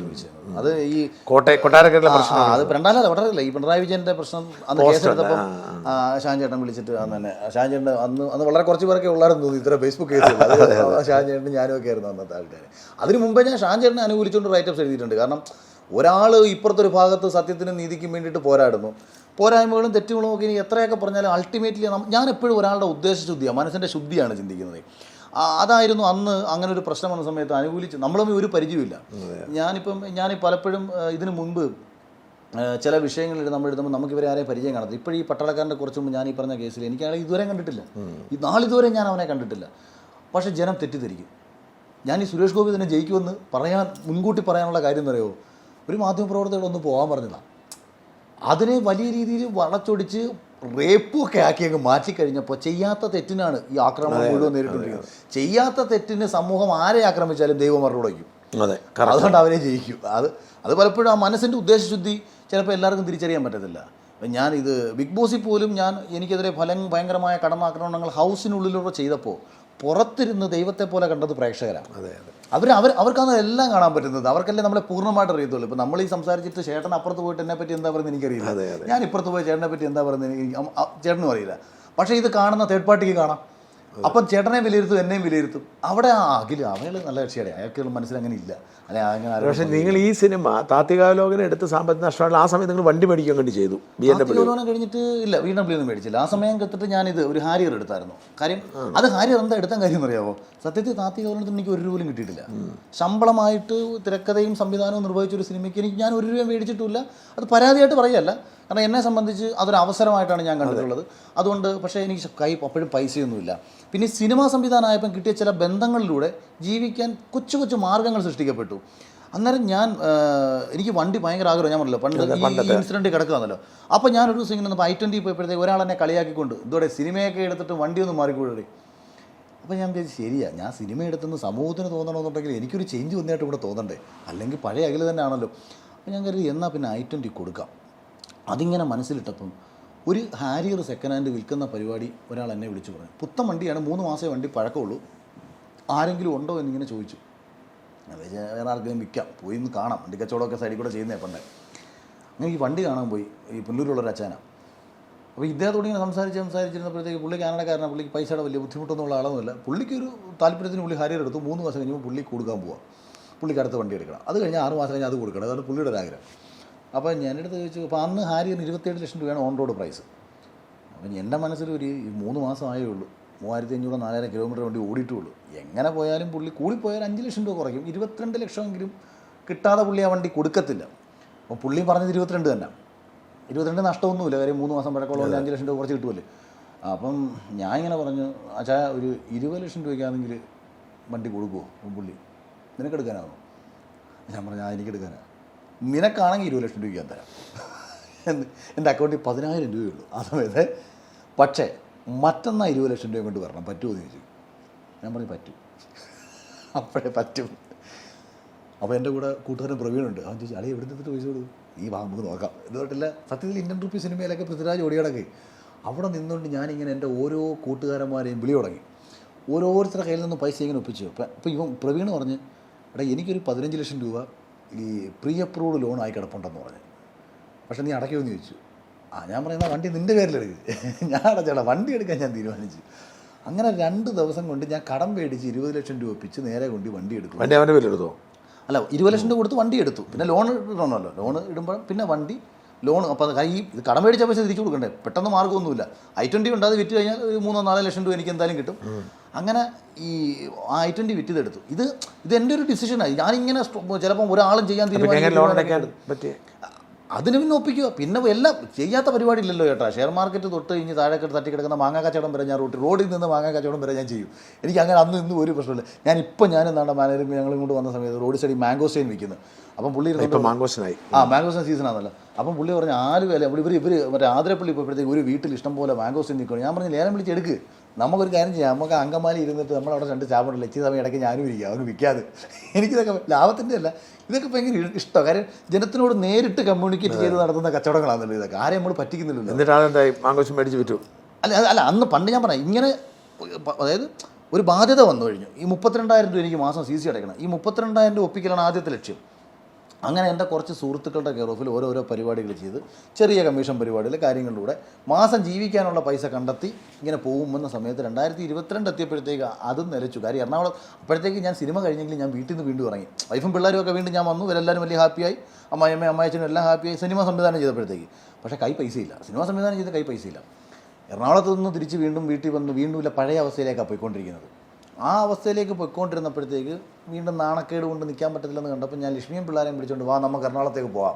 ചോദിച്ചത്. അത് ഈ കൊട്ടാരക്കരയിലെ പ്രശ്നം. അത് കൊട്ടാരക്കരല്ല, ഈ പിണറായി വിജയന്റെ പ്രശ്നം അന്ന് കേസെടുത്തപ്പം ഷാൻ ചേട്ടൻ വിളിച്ചിട്ട് തന്നെ ഷാൻ ചേട്ടൻ അന്ന് വളരെ കുറച്ച് പേരൊക്കെ ഉള്ളായിരുന്നു തോന്നി ഇത്ര ഫേസ്ബുക്ക് കേസുകൾ. അത് ഷാൻ ചേട്ടൻ ഞാനും ഒക്കെ ആയിരുന്നു അന്നത്തെ ആൾക്കാർ. അതിന് മുമ്പേ ഞാൻ ഷാൻ ചേട്ടനെ അനുകൂലിച്ചുകൊണ്ട് റൈറ്റപ്സ് എഴുതിയിട്ടുണ്ട്. കാരണം ഒരാൾ ഇപ്പുറത്തൊരു ഭാഗത്ത് സത്യത്തിനും നീതിക്കും വേണ്ടിയിട്ട് പോരാടുന്നു. പോരായ്മകളും തെറ്റുകളും ഒക്കെ ഇനി എത്രയൊക്കെ പറഞ്ഞാലും അൾട്ടിമേറ്റ്ലി ഞാൻ എപ്പോഴും ഒരാളുടെ ഉദ്ദേശശുദ്ധിയാണ്, മനസ്സിൻ്റെ ശുദ്ധിയാണ് ചിന്തിക്കുന്നത്. അതായിരുന്നു അന്ന് അങ്ങനെ ഒരു പ്രശ്നം വന്ന സമയത്ത് അനുകൂലിച്ച് നമ്മളൊന്നും ഒരു പരിചയമില്ല. ഞാൻ പലപ്പോഴും ഇതിനു മുൻപ് ചില വിഷയങ്ങളിൽ നമ്മൾ എഴുതുമ്പോൾ നമുക്ക് ഇവരെ ആരെയും പരിചയം കാണത്തില്ല. ഇപ്പോഴും ഈ പട്ടാളക്കാരൻ്റെ കുറച്ച് മുമ്പ് ഞാൻ ഈ പറഞ്ഞ കേസിൽ എനിക്ക് അയാളെ ഇതുവരെ കണ്ടിട്ടില്ല, നാളിതുവരെ ഞാൻ അവനെ കണ്ടിട്ടില്ല. പക്ഷേ ജനം തെറ്റിദ്ധരിക്കും. ഞാൻ ഈ സുരേഷ് ഗോപി തന്നെ ജയിക്കുമെന്ന് മുൻകൂട്ടി പറയാനുള്ള കാര്യം എന്ന് പറയുമോ, ഒരു മാധ്യമപ്രവർത്തകരൊന്ന് പോകാൻ പറഞ്ഞതാണ്. അതിനെ വലിയ രീതിയിൽ വളച്ചൊടിച്ച് റേപ്പുമൊക്കെ ആക്കി അങ്ങ് മാറ്റിക്കഴിഞ്ഞപ്പോൾ ചെയ്യാത്ത തെറ്റിനാണ് ഈ ആക്രമണം മുഴുവൻ നേരിട്ടുകൊണ്ടിരിക്കുന്നത്. ചെയ്യാത്ത തെറ്റിന് സമൂഹം ആരെ ആക്രമിച്ചാലും ദൈവം മറുപടി വയ്ക്കും. അതുകൊണ്ട് അവരെ ജയിക്കും. അത് പലപ്പോഴും ആ മനസ്സിൻ്റെ ഉദ്ദേശശുദ്ധി ചിലപ്പോൾ എല്ലാവർക്കും തിരിച്ചറിയാൻ പറ്റത്തില്ല. ഞാനിത് ബിഗ് ബോസിൽ പോലും എനിക്കെതിരെ ഭയങ്കരമായ കടന്നാക്രമണങ്ങൾ ഹൗസിനുള്ളിലൂടെ ചെയ്തപ്പോൾ പുറത്തിരുന്ന് ദൈവത്തെ പോലെ കണ്ടത് പ്രേക്ഷകരാണ്. അവർക്കാണ് എല്ലാം കാണാൻ പറ്റുന്നത്. അവർക്കല്ലേ നമ്മളെ പൂർണ്ണമായിട്ട് അറിയത്തുള്ളൂ. ഇപ്പോൾ നമ്മൾ ഈ സംസാരിച്ചിട്ട് ചേട്ടൻ അപ്പുറത്ത് പോയിട്ട് എന്നെ പറ്റി എന്താ പറയുന്നത് എനിക്കറിയില്ല, ഞാൻ ഇപ്പുറത്ത് പോയി ചേട്ടനെ പറ്റി എന്താ പറയുന്നത് ചേട്ടനും അറിയില്ല. പക്ഷേ ഇത് കാണുന്ന തേർഡ് പാർട്ടിക്ക് കാണാം. അപ്പം ചേട്ടനെയും വിലയിരുത്തും, എന്നെയും വിലയിരുത്തും. അവിടെ അയാൾ നല്ല കക്ഷിയാണ്, അയാൾക്ക് മനസ്സിലങ്ങനെ ഇല്ല. പക്ഷേ നിങ്ങൾ ഈ സിനിമ താത്വികാവലോകനം എടുത്ത് സാമ്പത്തിക നഷ്ടമാണ്. ആ സമയത്ത് നിങ്ങൾ വണ്ടി മേടിക്കാൻ വേണ്ടി ചെയ്തു. താത്വികാവലോകനം കഴിഞ്ഞിട്ട് ഇല്ല, BMW ഒന്നും മേടിച്ചില്ല. ആ സമയം എടുത്തിട്ട് ഞാനിത് ഒരു ഹാരിയർ എടുത്തായിരുന്നു. കാര്യം അത് ഹാരിയർ എന്താ എടുത്താൻ കാര്യം എന്നറിയാമോ? സത്യത്തിൽ താത്വികാവലോകനത്തിന് എനിക്ക് ഒരു രൂപ പോലും കിട്ടിയിട്ടില്ല. ശമ്പളമായിട്ട് തിരക്കഥയും സംവിധാനവും നിർവഹിച്ചൊരു സിനിമയ്ക്ക് ഞാൻ ഒരു രൂപ മേടിച്ചിട്ടില്ല. അത് പരാതിയായിട്ട് പറയുകയല്ല, കാരണം എന്നെ സംബന്ധിച്ച് അതൊരു അവസരമായിട്ടാണ് ഞാൻ കണ്ടിട്ടുള്ളത്. അതുകൊണ്ട് പക്ഷേ എനിക്ക് അപ്പോഴും പൈസയൊന്നുമില്ല. പിന്നെ സിനിമാ സംവിധാനമായപ്പം കിട്ടിയ ചില ബന്ധങ്ങളിലൂടെ ജീവിക്കാൻ കൊച്ചു കൊച്ചു മാർഗ്ഗങ്ങൾ സൃഷ്ടിക്കപ്പെട്ടു. അന്നേരം എനിക്ക് വണ്ടി ഭയങ്കര ആഗ്രഹം. ഞാൻ പറഞ്ഞല്ലോ പണ്ട് ഈ ഇൻസിഡൻറ്റ് കിടക്കുകയാണല്ലോ. അപ്പോൾ ഞാനൊരു ദിവസം ഇങ്ങനെ I-20 പോയപ്പോഴത്തേക്ക് ഒരാൾ എന്നെ കളിയാക്കിക്കൊണ്ട് ഇതോടെ സിനിമയൊക്കെ എടുത്തിട്ട് വണ്ടി ഒന്ന് മാറിക്കൂടെ. അപ്പോൾ ഞാൻ വിചാരിച്ചു ശരിയാണ്, ഞാൻ സിനിമ എടുത്തുനിന്ന് സമൂഹത്തിന് തോന്നണമെന്നുണ്ടെങ്കിൽ എനിക്കൊരു ചേഞ്ച് വന്നതായിട്ട് ഇവിടെ തോന്നണ്ടേ, അല്ലെങ്കിൽ പഴയ അകല് തന്നെ ആണല്ലോ. അപ്പോൾ ഞാൻ കരുതി എന്നാൽ പിന്നെ I-20 കൊടുക്കാം. അതിങ്ങനെ മനസ്സിലിട്ടപ്പം ഒരു ഹാരിയർ സെക്കൻഡ് ഹാൻഡ് വിൽക്കുന്ന പരിപാടി ഒരാൾ എന്നെ വിളിച്ചു പറഞ്ഞു. പുത്തൻ വണ്ടിയാണ്, 3 മാസമേ വണ്ടി പഴക്കമുള്ളൂ, ആരെങ്കിലും ഉണ്ടോ എന്നിങ്ങനെ ചോദിച്ചു. അത് വേറെ ആർക്കെങ്കിലും വിൽക്കാം, പോയി ഒന്ന് കാണാം, വണ്ടി കച്ചവടമൊക്കെ സൈഡിൽ കൂടെ ചെയ്യുന്നേ പണ്ടേ. അങ്ങനെ ഈ വണ്ടി കാണാൻ പോയി. ഈ പുല്ലൂരുള്ളൊരു അച്ഛനാണ്. അപ്പോൾ ഇദ്ദേഹത്തോട് ഇങ്ങനെ സംസാരിച്ചിരുന്നപ്പോഴത്തേക്ക് പുള്ളി കാനഡക്കാരനാണ്. പുള്ളിക്ക് പൈസയുടെ വലിയ ബുദ്ധിമുട്ടൊന്നുള്ള ആളൊന്നുമില്ല. പുള്ളിക്കൊരു താല്പര്യത്തിന് പുള്ളി ഹാരിയർ എടുത്തു. 3 മാസം കഴിഞ്ഞപ്പോൾ പുള്ളി കൊടുക്കാൻ പോവാം. പുള്ളിക്ക് അടുത്ത വണ്ടി എടുക്കണം. അത് കഴിഞ്ഞാൽ 6 മാസം കഴിഞ്ഞാൽ അത് കൊടുക്കണം. അതാണ് പുള്ളിയുടെ ഒരു ആഗ്രഹം. അപ്പോൾ ഞാനെടുത്ത് ചോദിച്ചു. അപ്പോൾ അന്ന് ഹാരിയറിന് 27 ലക്ഷം രൂപയാണ് ഓൺ റോഡ് പ്രൈസ്. അപ്പം എൻ്റെ മനസ്സിൽ ഒരു 3 മാസം ആയേ ഉള്ളൂ, 3500-4000 കിലോമീറ്റർ വണ്ടി ഓടിയിട്ടുള്ളൂ. എങ്ങനെ പോയാലും പുള്ളി കൂടിപ്പോയാൽ 5 ലക്ഷം രൂപ കുറയ്ക്കും. 22 ലക്ഷമെങ്കിലും കിട്ടാതെ പുള്ളി ആ വണ്ടി കൊടുക്കത്തില്ല. അപ്പോൾ പുള്ളി പറഞ്ഞത് 22 തന്നെ. 22 നഷ്ടമൊന്നുമില്ല, കാര്യം 3 മാസം പഴക്കമുള്ള 5 ലക്ഷം രൂപ കുറച്ച് കിട്ടുമല്ലേ. അപ്പം ഞാൻ ഇങ്ങനെ പറഞ്ഞു, അച്ഛാ ഒരു 20 ലക്ഷം രൂപയ്ക്കാണെങ്കിൽ വണ്ടി കൊടുക്കുമോ? അപ്പം പുള്ളി നിനക്കെടുക്കാനാണോ? ഞാൻ പറഞ്ഞു എനിക്കെടുക്കാനാണ്. നിനക്കാണെങ്കിൽ 20 ലക്ഷം രൂപയ്ക്ക് ഞാൻ തരാം. എൻ്റെ അക്കൗണ്ടിൽ 10,000 രൂപയുള്ളൂ ആ സമയത്ത്. പക്ഷേ മറ്റന്നാൾ 20 ലക്ഷം രൂപ കൊണ്ട് വരണം, പറ്റുമോ എന്ന് ചോദിച്ചു. ഞാൻ പറഞ്ഞു പറ്റും. അപ്പോഴേ പറ്റും. അപ്പോൾ എൻ്റെ കൂടെ കൂട്ടുകാരൻ പ്രവീണുണ്ട്. അവൻ ചോദിച്ചു അളിയെ എവിടെ നിന്നിട്ട് പൈസ കൊടുക്കും? ഈ നമുക്ക് നോക്കാം എന്നിട്ടില്ല. സത്യത്തിൽ ഇന്ത്യൻ റുപ്പി സിനിമയിലൊക്കെ പൃഥ്വിരാജ് ഓടിയടക്കി അവിടെ നിന്നുകൊണ്ട് ഞാനിങ്ങനെ എൻ്റെ ഓരോ കൂട്ടുകാരന്മാരെയും വിളി തുടങ്ങി. ഓരോരുത്തരുടെ കയ്യിൽ നിന്നും പൈസ ഇങ്ങനെ ഒപ്പിച്ചു. അപ്പോൾ ഇവൻ പ്രവീണ് പറഞ്ഞ് എടാ എനിക്കൊരു 15 ലക്ഷം രൂപ ഈ പ്രീ അപ്രൂവ്ഡ് ലോണായി കിടപ്പുണ്ടെന്ന് പറഞ്ഞു. പക്ഷേ നീ അടയ്ക്കുമെന്ന് ചോദിച്ചു. ഞാൻ പറയുന്ന വണ്ടി നിൻ്റെ പേരിലെടുക്ക്, ഞാൻ അടച്ചേടാ, വണ്ടി എടുക്കാൻ ഞാൻ തീരുമാനിച്ചു. അങ്ങനെ 2 ദിവസം കൊണ്ട് ഞാൻ കടം മേടിച്ച് 20 ലക്ഷം രൂപ ഒപ്പിച്ച് നേരെ കൊണ്ട് വണ്ടി എടുക്കും. വണ്ടി അവൻ്റെ പേരിലെടുത്തോ? അല്ല, 20 ലക്ഷം രൂപ കൊടുത്ത് വണ്ടി എടുത്തു. പിന്നെ ലോൺ ഇടണമല്ലോ, ലോൺ ഇടുമ്പോൾ പിന്നെ വണ്ടി ലോൺ. അപ്പോൾ ഇത് കടം മേടിച്ച പൈസ തിരിച്ചു കൊടുക്കണ്ടേ, പെട്ടെന്ന് മാർഗ്ഗമൊന്നുമില്ല. I-20 ഉണ്ട്, അത് വിറ്റ് കഴിഞ്ഞാൽ ഒരു 3-4 ലക്ഷം രൂപ എനിക്ക് എന്തായാലും കിട്ടും. അങ്ങനെ ഈ I-20 വിറ്റിതെടുത്തു. ഇത് എൻ്റെ ഒരു ഡിസിഷനായി. ഞാനിങ്ങനെ ചിലപ്പം ഒരാളും ചെയ്യാൻ തീരുമാനിക്കും. അതിന് പിന്നെ ഒപ്പിക്കുക. പിന്നെ എല്ലാം ചെയ്യാത്ത പരിപാടി ഇല്ലല്ലോ ചേട്ടാ. ഷെയർ മാർക്കറ്റ് തൊട്ട് ഇനി താഴെ തട്ടി കിടക്കുന്ന മാങ്ങാ കച്ചവടം വരെ ഞാൻ റോഡിൽ നിന്ന് മാങ്ങാ കച്ചവടം വരെ ഞാൻ ചെയ്യും. എനിക്ക് അങ്ങനെ അന്ന് ഇന്നും ഒരു പ്രശ്നമില്ല. ഞാൻ എന്താണ് മാനേജർ ഞങ്ങൾ ഇങ്ങോട്ട് വന്ന സമയത്ത് റോഡ് സൈഡിൽ മാംഗോ സ്റ്റൈൻ വിൽക്കുന്നത്. അപ്പം പുള്ളി മാങ്കോസ്റ്റനായി മാംഗോസ്റ്റൈൻ സീസൺ ആണല്ലോ. അപ്പം പുള്ളി പറഞ്ഞ 4 വില ഇവർ മറ്റേ ആതിരപ്പള്ളി പോയപ്പോഴത്തേക്ക് ഒരു വീട്ടിൽ ഇഷ്ടം പോലെ മാംഗോസ്റ്റൈൻ നിൽക്കണം. ഞാൻ പറഞ്ഞ് ലേലം വിളിച്ചെടുക്ക്, നമുക്കൊരു കാര്യം ചെയ്യാം, നമുക്ക് അങ്കമാലി ഇരുന്നിട്ട് നമ്മളവിടെ 2 ചാപ്പുണ്ടല്ലോ, ഇച്ചിരി സമയം ഇടയ്ക്ക് ഞാനും ഇരിക്കുക, അവന് വിൽക്കാതെ. എനിക്കിതൊക്കെ ലാഭത്തിൻ്റെ അല്ല, ഇതൊക്കെ ഭയങ്കര ഇഷ്ടമാണ്. കാര്യം ജനത്തിനോട് നേരിട്ട് കമ്മ്യൂണിക്കേറ്റ് ചെയ്ത് നടത്തുന്ന കച്ചവടങ്ങളാണല്ലോ ഇതൊക്കെ. ആരെയും നമ്മൾ പറ്റിക്കുന്നില്ലല്ലോ. എന്നിട്ട് അതെന്തായി മാങ്കോസ്റ്റൻ മേടിച്ച് വിറ്റു? അല്ല അന്ന് പണ്ട് ഞാൻ പറയാം ഇങ്ങനെ, അതായത് ഒരു ബാധ്യത വന്നു കഴിഞ്ഞു. ഈ 32,000 രൂപ എനിക്ക് മാസം CC അടയ്ക്കണം. ഈ 32,000 രൂപ ഒപ്പിക്കലാണ് ആദ്യത്തെ ലക്ഷ്യം. അങ്ങനെ എൻ്റെ കുറച്ച് സുഹൃത്തുക്കളുടെ കെയർ ഓഫിൽ ഓരോരോ പരിപാടികൾ ചെയ്ത് ചെറിയ കമ്മീഷൻ പരിപാടികൾ കാര്യങ്ങളിലൂടെ മാസം ജീവിക്കാനുള്ള പൈസ കണ്ടെത്തി ഇങ്ങനെ പോകുമെന്ന സമയത്ത് 2022 എത്തിയപ്പോഴത്തേക്ക് അതും നിലച്ചു. കാര്യം എറണാകുളം അപ്പോഴത്തേക്ക് ഞാൻ സിനിമ കഴിഞ്ഞെങ്കിൽ ഞാൻ വീട്ടിൽ നിന്ന് വീണ്ടും ഇറങ്ങി. വൈഫും പിള്ളേരും ഒക്കെ വീണ്ടും ഞാൻ വന്നു. ഇവരെല്ലാവരും വലിയ ഹാപ്പിയായി, അമ്മായിയച്ഛനും എല്ലാം ഹാപ്പിയായി. സിനിമ സംവിധാനം ചെയ്തപ്പോഴത്തേക്ക് പക്ഷേ കൈ പൈസയില്ല. സിനിമ സംവിധാനം ചെയ്ത് കൈ പൈസയില്ല. എറണാകുളത്ത് നിന്ന് തിരിച്ച് വീണ്ടും വീട്ടിൽ വന്ന് വീണ്ടും ഇല്ല പഴയ അവസ്ഥയിലേക്കാണ് പോയിക്കൊണ്ടിരിക്കുന്നത്. ആ അവസ്ഥയിലേക്ക് പോയിക്കൊണ്ടിരുന്നപ്പോഴത്തേക്ക് വീണ്ടും നാണക്കേട് കൊണ്ട് നിൽക്കാൻ പറ്റത്തില്ലെന്ന് കണ്ടപ്പോൾ ഞാൻ ലക്ഷ്മിയും പിള്ളേരെയും പിടിച്ചുകൊണ്ട് വാ നമുക്ക് എറണാകുളത്തേക്ക് പോവാം.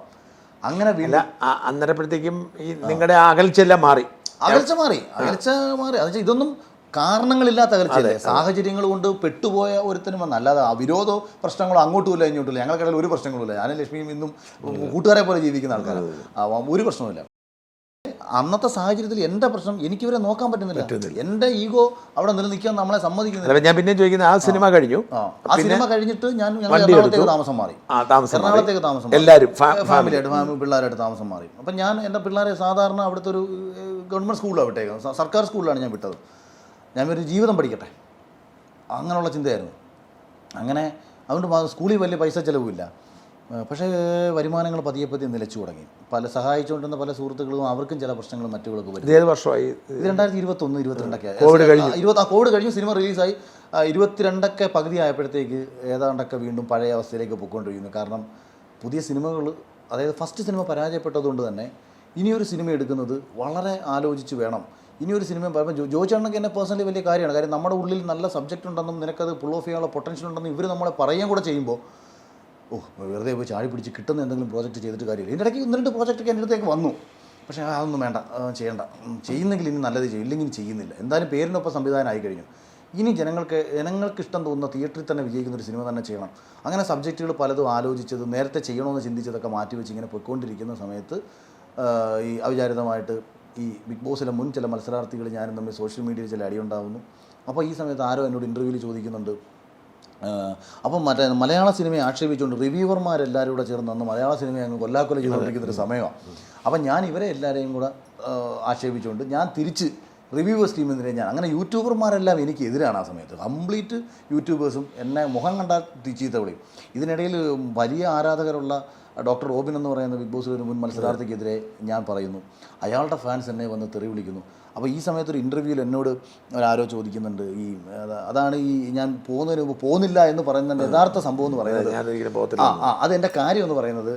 അങ്ങനെ വീണ്ടും അന്നേരപ്പോഴത്തേക്കും ഈ നിങ്ങളുടെ അകൽച്ചെല്ലാം മാറി. അകൽച്ച മാറി. അത് ഇതൊന്നും കാരണങ്ങളില്ലാത്ത അകൽച്ചയല്ലേ, സാഹചര്യങ്ങൾ കൊണ്ട് പെട്ടുപോയ ഒരുത്തനും വന്ന, അല്ലാതെ വിരോധമോ പ്രശ്നങ്ങളോ അങ്ങോട്ടുമില്ല ഇങ്ങോട്ടുമില്ല. ഞങ്ങൾക്കിടയിൽ ഒരു പ്രശ്നങ്ങളുമില്ല. ഞാനും ലക്ഷ്മിയും ഇന്നും കൂട്ടുകാരെ പോലെ ജീവിക്കുന്ന ആൾക്കാരാണ്. ഒരു പ്രശ്നവുമില്ല. അന്നത്തെ സാഹചര്യത്തിൽ എൻ്റെ പ്രശ്നം എനിക്കിവരെ നോക്കാൻ പറ്റുന്നില്ല. എൻ്റെ ഈഗോ അവിടെ നിലനിൽക്കാൻ നമ്മളെ സമ്മതിക്കുന്നില്ല. ഞാൻ പിന്നെ ചോദിക്കുന്നത്, ആ സിനിമ കഴിഞ്ഞു, ആ സിനിമ കഴിഞ്ഞിട്ട് ഞങ്ങൾ എറണാകുളത്തേക്ക് താമസം മാറി. എല്ലാവരും ഫാമിലിയായിട്ട് പിള്ളേരായിട്ട് താമസം മാറി. അപ്പം ഞാൻ എൻ്റെ പിള്ളേരെ സാധാരണ അവിടുത്തെ ഒരു ഗവൺമെൻറ് സ്കൂളിലാണ് വിട്ടേക്കുന്നത്, സർക്കാർ സ്കൂളിലാണ് ഞാൻ വിട്ടത്. ഞാൻ ഒരു ജീവിതം പഠിക്കട്ടെ അങ്ങനെയുള്ള ചിന്തയായിരുന്നു. അങ്ങനെ അതുകൊണ്ട് സ്കൂളിൽ വലിയ പൈസ ചിലവുമില്ല. പക്ഷേ വരുമാനങ്ങൾ പതിയെ നിലച്ചു തുടങ്ങി. സഹായിച്ചുകൊണ്ടിരുന്ന പല സുഹൃത്തുക്കളും അവർക്കും ചില പ്രശ്നങ്ങളും മറ്റുകളൊക്കെ വരും. ഏത് വർഷമായി? ഇത് 2021-22 കോവിഡ് കഴിഞ്ഞു. സിനിമ റിലീസായി 22 പകുതി ആയപ്പോഴത്തേക്ക് ഏതാണ്ടൊക്കെ വീണ്ടും പഴയ അവസ്ഥയിലേക്ക് പോയിക്കൊണ്ടിരിക്കുന്നു. കാരണം പുതിയ സിനിമകൾ, അതായത് ഫസ്റ്റ് സിനിമ പരാജയപ്പെട്ടതുകൊണ്ട് തന്നെ ഇനിയൊരു സിനിമ എടുക്കുന്നത് വളരെ ആലോചിച്ച് വേണം. ഇനിയൊരു സിനിമ പറയുമ്പോൾ ജോയിച്ചേട്ടനൊക്കെ എന്നെ പേഴ്സണലി വലിയ കാര്യമാണ്. കാര്യം നമ്മുടെ ഉള്ളിൽ നല്ല സബ്ജക്റ്റ് ഉണ്ടെന്നും നിനക്കത് പുൾ ഓഫ് ചെയ്യാനുള്ള പൊട്ടൻഷ്യൽ ഉണ്ടെന്നും ഇവർ നമ്മളെ പറയുകയും കൂടെ ചെയ്യുമ്പോൾ വെറുതെ പോയി ചാടി പിടിച്ച് കിട്ടുന്ന എന്തെങ്കിലും പ്രോജക്റ്റ് ചെയ്തിട്ട് കാര്യമില്ല. ഇതിൻ്റെ ഇടയ്ക്ക് 1-2 പ്രോജക്റ്റൊക്കെ എൻ്റെ അടുത്തേക്ക് വന്നു. പക്ഷേ അതൊന്നും വേണ്ട, ചെയ്യേണ്ട, ചെയ്യുന്നെങ്കിൽ ഇനി നല്ലത് ചെയ്യും, ഇല്ലെങ്കിൽ ചെയ്യുന്നില്ല. എന്തായാലും പേരിനൊപ്പം സംവിധാനം ആയി കഴിഞ്ഞു. ഇനി ജനങ്ങൾക്ക് ഇഷ്ടം തോന്നുന്ന തിയേറ്ററിൽ തന്നെ വിജയിക്കുന്ന ഒരു സിനിമ തന്നെ ചെയ്യണം. അങ്ങനെ സബ്ജക്റ്റുകൾ പലതും ആലോചിച്ചത്, നേരത്തെ ചെയ്യണമെന്ന് ചിന്തിച്ചതൊക്കെ മാറ്റിവെച്ച് ഇങ്ങനെ പോയിക്കൊണ്ടിരിക്കുന്ന സമയത്ത് ഈ അവിചാരിതമായിട്ട് ഈ ബിഗ് ബോസിലെ മുൻ ചില മത്സരാർത്ഥികൾ ഞാനും തമ്മിൽ സോഷ്യൽ മീഡിയയിൽ ചില അടിയുണ്ടാകുന്നു. അപ്പോൾ ഈ സമയത്ത് ആരോ എന്നോട് ഇൻ്റർവ്യൂവിൽ ചോദിക്കുന്നുണ്ട്, അപ്പം മലയാള സിനിമയെ ആക്ഷേപിച്ചുകൊണ്ട് റിവ്യൂവർമാരെല്ലാവരും കൂടെ ചേർന്ന് അന്ന് മലയാള സിനിമയെ അങ്ങ് കൊല്ലാക്കൊല ചെയ്തുകൊണ്ടിരിക്കുന്നൊരു സമയമാണ്. അപ്പം ഞാൻ ഇവരെ എല്ലാവരെയും കൂടെ ആക്ഷേപിച്ചുകൊണ്ട് ഞാൻ തിരിച്ച് റിവ്യൂവേഴ്സ് ടീമിനെതിരെ അങ്ങനെ യൂട്യൂബർമാരെല്ലാം എനിക്ക് എതിരാണ്. ആ സമയത്ത് കംപ്ലീറ്റ് യൂട്യൂബേഴ്സും എന്നെ മുഖം കണ്ടാൽ ചീത്ത വിളിയും. ഇതിനിടയിൽ വലിയ ആരാധകരുള്ള ഡോക്ടർ റോബിൻ എന്ന് പറയുന്ന ബിഗ് ബോസിൽ ഒരു മുൻ മത്സരാർത്ഥിക്കെതിരെ ഞാൻ പറയുന്നു. അയാളുടെ ഫാൻസ് എന്നെ വന്ന് തെറി വിളിക്കുന്നു. അപ്പോൾ ഈ സമയത്തൊരു ഇൻ്റർവ്യൂവിൽ എന്നോട് ആരോ ചോദിക്കുന്നുണ്ട്, അതാണ് ഈ ഞാൻ പോകുന്നതിന് മുമ്പ് പോകുന്നില്ല എന്ന് പറയുന്നതിൻ്റെ യഥാർത്ഥ സംഭവം എന്ന് പറയുന്നത്. അതെൻ്റെ കാര്യം എന്ന് പറയുന്നത്,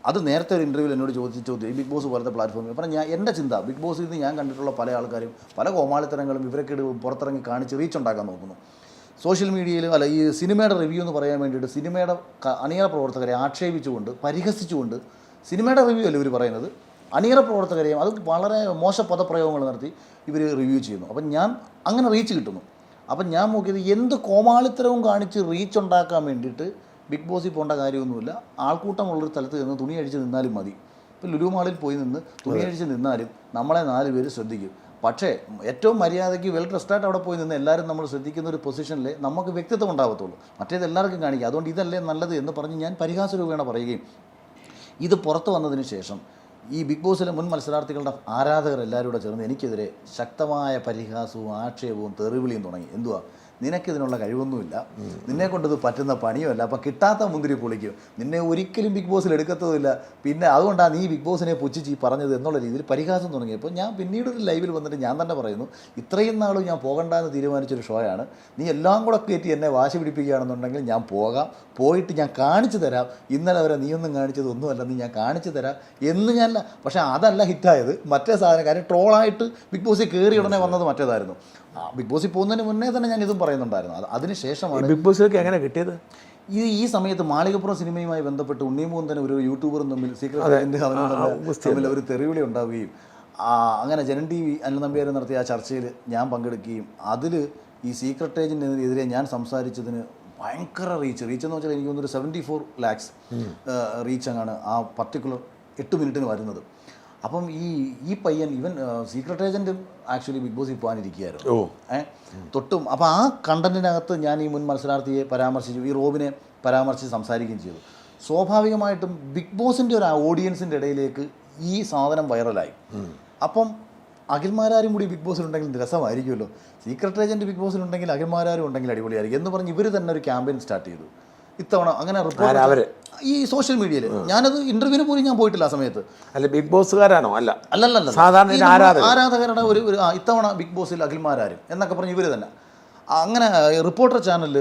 അത് നേരത്തെ ഒരു ഇൻ്റർവ്യൂവിൽ എന്നോട് ചോദിച്ചു ഈ ബിഗ് ബോസ് പോലത്തെ പ്ലാറ്റ്ഫോമിൽ പറഞ്ഞാൽ എൻ്റെ ചിന്ത, ബിഗ് ബോസിൽ നിന്ന് ഞാൻ കണ്ടിട്ടുള്ള പല ആൾക്കാരും പല കോമാളിത്തരങ്ങളും ഇവരൊക്കെ പുറത്തിറങ്ങി കാണിച്ച് റീച്ച് ഉണ്ടാക്കാൻ നോക്കുന്നു. സോഷ്യൽ മീഡിയയിലും ഈ സിനിമയുടെ റിവ്യൂ എന്ന് പറയാൻ വേണ്ടിയിട്ട് സിനിമയുടെ അണിയറ പ്രവർത്തകരെ ആക്ഷേപിച്ചുകൊണ്ട് പരിഹസിച്ചുകൊണ്ട്, സിനിമയുടെ റിവ്യൂ അല്ല ഇവർ പറയുന്നത്, അണിയറ പ്രവർത്തകരെയും അത് വളരെ മോശ പദപ്രയോഗങ്ങൾ നടത്തി ഇവർ റിവ്യൂ ചെയ്യുന്നു. അപ്പം ഞാൻ അങ്ങനെ റീച്ച് കിട്ടുന്നു. അപ്പം ഞാൻ നോക്കിയത് എന്ത് കോമാളിത്തരവും കാണിച്ച് റീച്ച് ഉണ്ടാക്കാൻ വേണ്ടിയിട്ട് ബിഗ് ബോസിൽ പോകേണ്ട കാര്യമൊന്നുമില്ല. ആൾക്കൂട്ടമുള്ളൊരു സ്ഥലത്ത് നിന്ന് തുണി അഴിച്ച് നിന്നാലും മതി. ഇപ്പോൾ ലുലു മാളിൽ പോയി നിന്ന് തുണി അഴിച്ച് നിന്നാലും നമ്മളെ 4 പേര് ശ്രദ്ധിക്കും. പക്ഷേ ഏറ്റവും മര്യാദയ്ക്ക് വെൽ ഡ്രസ്ഡായിട്ട് അവിടെ പോയി നിന്ന് എല്ലാവരും നമ്മൾ ശ്രദ്ധിക്കുന്ന ഒരു പൊസിഷനിൽ നമുക്ക് വ്യക്തിത്വം ഉണ്ടാകത്തുള്ളൂ. മറ്റേത് എല്ലാവർക്കും കാണിക്കുക. അതുകൊണ്ട് ഇതല്ലേ നല്ലത് എന്ന് പറഞ്ഞ് ഞാൻ പരിഹാസ രൂപേണ പറയുകയും, ഇത് പുറത്ത് വന്നതിന് ശേഷം ഈ ബിഗ് ബോസിലെ മുൻ മത്സരാർത്ഥികളുടെ ആരാധകർ എല്ലാവരും കൂടെ ചേർന്ന് എനിക്കെതിരെ ശക്തമായ പരിഹാസവും ആക്ഷേപവും തെറിവിളിയും തുടങ്ങി. എന്തുവാ, നിനക്കിതിനുള്ള കഴിവൊന്നുമില്ല, നിന്നെക്കൊണ്ട് ഇത് പറ്റുന്ന പണിയുമല്ല, അപ്പം കിട്ടാത്ത മുന്തിരി പൊളിക്കും, നിന്നെ ഒരിക്കലും ബിഗ് ബോസിൽ എടുക്കത്തതുമില്ല, പിന്നെ അതുകൊണ്ടാണ് നീ ബിഗ് ബോസിനെ പുച്ഛിച്ച് പറഞ്ഞത് എന്നുള്ള രീതിയിൽ പരിഹാസം തുടങ്ങിയപ്പോൾ ഞാൻ പിന്നീട് ഒരു ലൈവിൽ വന്നിട്ട് ഞാൻ തന്നെ പറയുന്നു, ഇത്രയും നാളും ഞാൻ പോകണ്ടെന്ന് തീരുമാനിച്ചൊരു ഷോയാണ്, നീ എല്ലാം കൂടെ കയറ്റി എന്നെ വാശി പിടിപ്പിക്കുകയാണെന്നുണ്ടെങ്കിൽ ഞാൻ പോകാം, പോയിട്ട് ഞാൻ കാണിച്ചു തരാം, ഇന്നലെ വരെ നീയൊന്നും കാണിച്ചതൊന്നുമല്ല, നീ ഞാൻ കാണിച്ചു തരാം എന്ന് ഞാൻ. പക്ഷേ അതല്ല ഹിറ്റായത്, മറ്റേ സാധനം. കാര്യം ട്രോളായിട്ട് ബിഗ് ബോസിൽ കയറി ഉടനെ വന്നത് മറ്റേതായിരുന്നു. ബിഗ് ബോസിൽ പോകുന്നതിന് മുന്നേ തന്നെ ഞാൻ ഇതും പറയുന്നുണ്ടായിരുന്നു. അതിനുശേഷമാണ് ബിഗ് ബോസിലേക്ക് എങ്ങനെ കിട്ടിയത്. ഈ സമയത്ത് മാളികപ്പുറം സിനിമയുമായി ബന്ധപ്പെട്ട് ഉണ്ണിമൂൻ തന്നെ ഒരു യൂട്യൂബറും തമ്മിൽ സീക്രട്ട് തമ്മിൽ ഒരു തെറിവിളി ഉണ്ടാവുകയും അങ്ങനെ ജനൻ TV അനിൽ നമ്പ്യാർ നടത്തിയ ആ ചർച്ചയിൽ ഞാൻ പങ്കെടുക്കുകയും അതിൽ ഈ സീക്രട്ട് ഏജൻറ്റിനെതിരെ ഞാൻ സംസാരിച്ചതിന് ഭയങ്കര റീച്ച് എന്ന് വെച്ചാൽ എനിക്ക് തോന്നുന്നു 74 lakhs റീച്ച് അങ്ങാണ് ആ പർട്ടിക്കുലർ 8 മിനിറ്റിന് വരുന്നത്. അപ്പം ഈ പയ്യൻ ഇവൻ സീക്രട്ട് ഏജൻറ്റും ആക്ച്വലി ബിഗ് ബോസിൽ പോകാനിരിക്കുകയായിരുന്നു. തൊട്ടും അപ്പോൾ ആ കണ്ടന്റിനകത്ത് ഞാൻ ഈ മുൻ മത്സരാർത്ഥിയെ പരാമർശിച്ചു, ഈ റോബിനെ പരാമർശിച്ച് സംസാരിക്കുകയും ചെയ്തു. സ്വാഭാവികമായിട്ടും ബിഗ് ബോസിൻ്റെ ഒരു ഓഡിയൻസിൻ്റെ ഇടയിലേക്ക് ഈ സാധനം വൈറലായി. അപ്പം അഖിൽമാരാരും കൂടി ബിഗ് ബോസിലുണ്ടെങ്കിൽ രസമായിരിക്കുമല്ലോ, സീക്രട്ട് ഏജൻറ്റ് ബിഗ് ബോസിലുണ്ടെങ്കിൽ അഖിൽമാരാരും ഉണ്ടെങ്കിൽ അടിപൊളിയായിരിക്കും എന്ന് പറഞ്ഞ് ഇവർ തന്നെ ഒരു ക്യാമ്പയിൻ സ്റ്റാർട്ട് ചെയ്തു. ഇത്തവണ അങ്ങനെ റിപ്പോർട്ട് ഈ സോഷ്യൽ മീഡിയയിൽ ഞാനത് ഇന്റർവ്യൂവിന് പോലും ഞാൻ പോയിട്ടില്ല ആ സമയത്ത്. അല്ല ബിഗ് ബോസുകാരാണോ? അല്ല സാധാരണ ആരാധകരുടെ ഒരു ഇത്തവണ ബിഗ് ബോസിൽ അഖിൽമാരാരും എന്നൊക്കെ പറഞ്ഞ് ഇവർ തന്നെ അങ്ങനെ റിപ്പോർട്ടർ ചാനലിൽ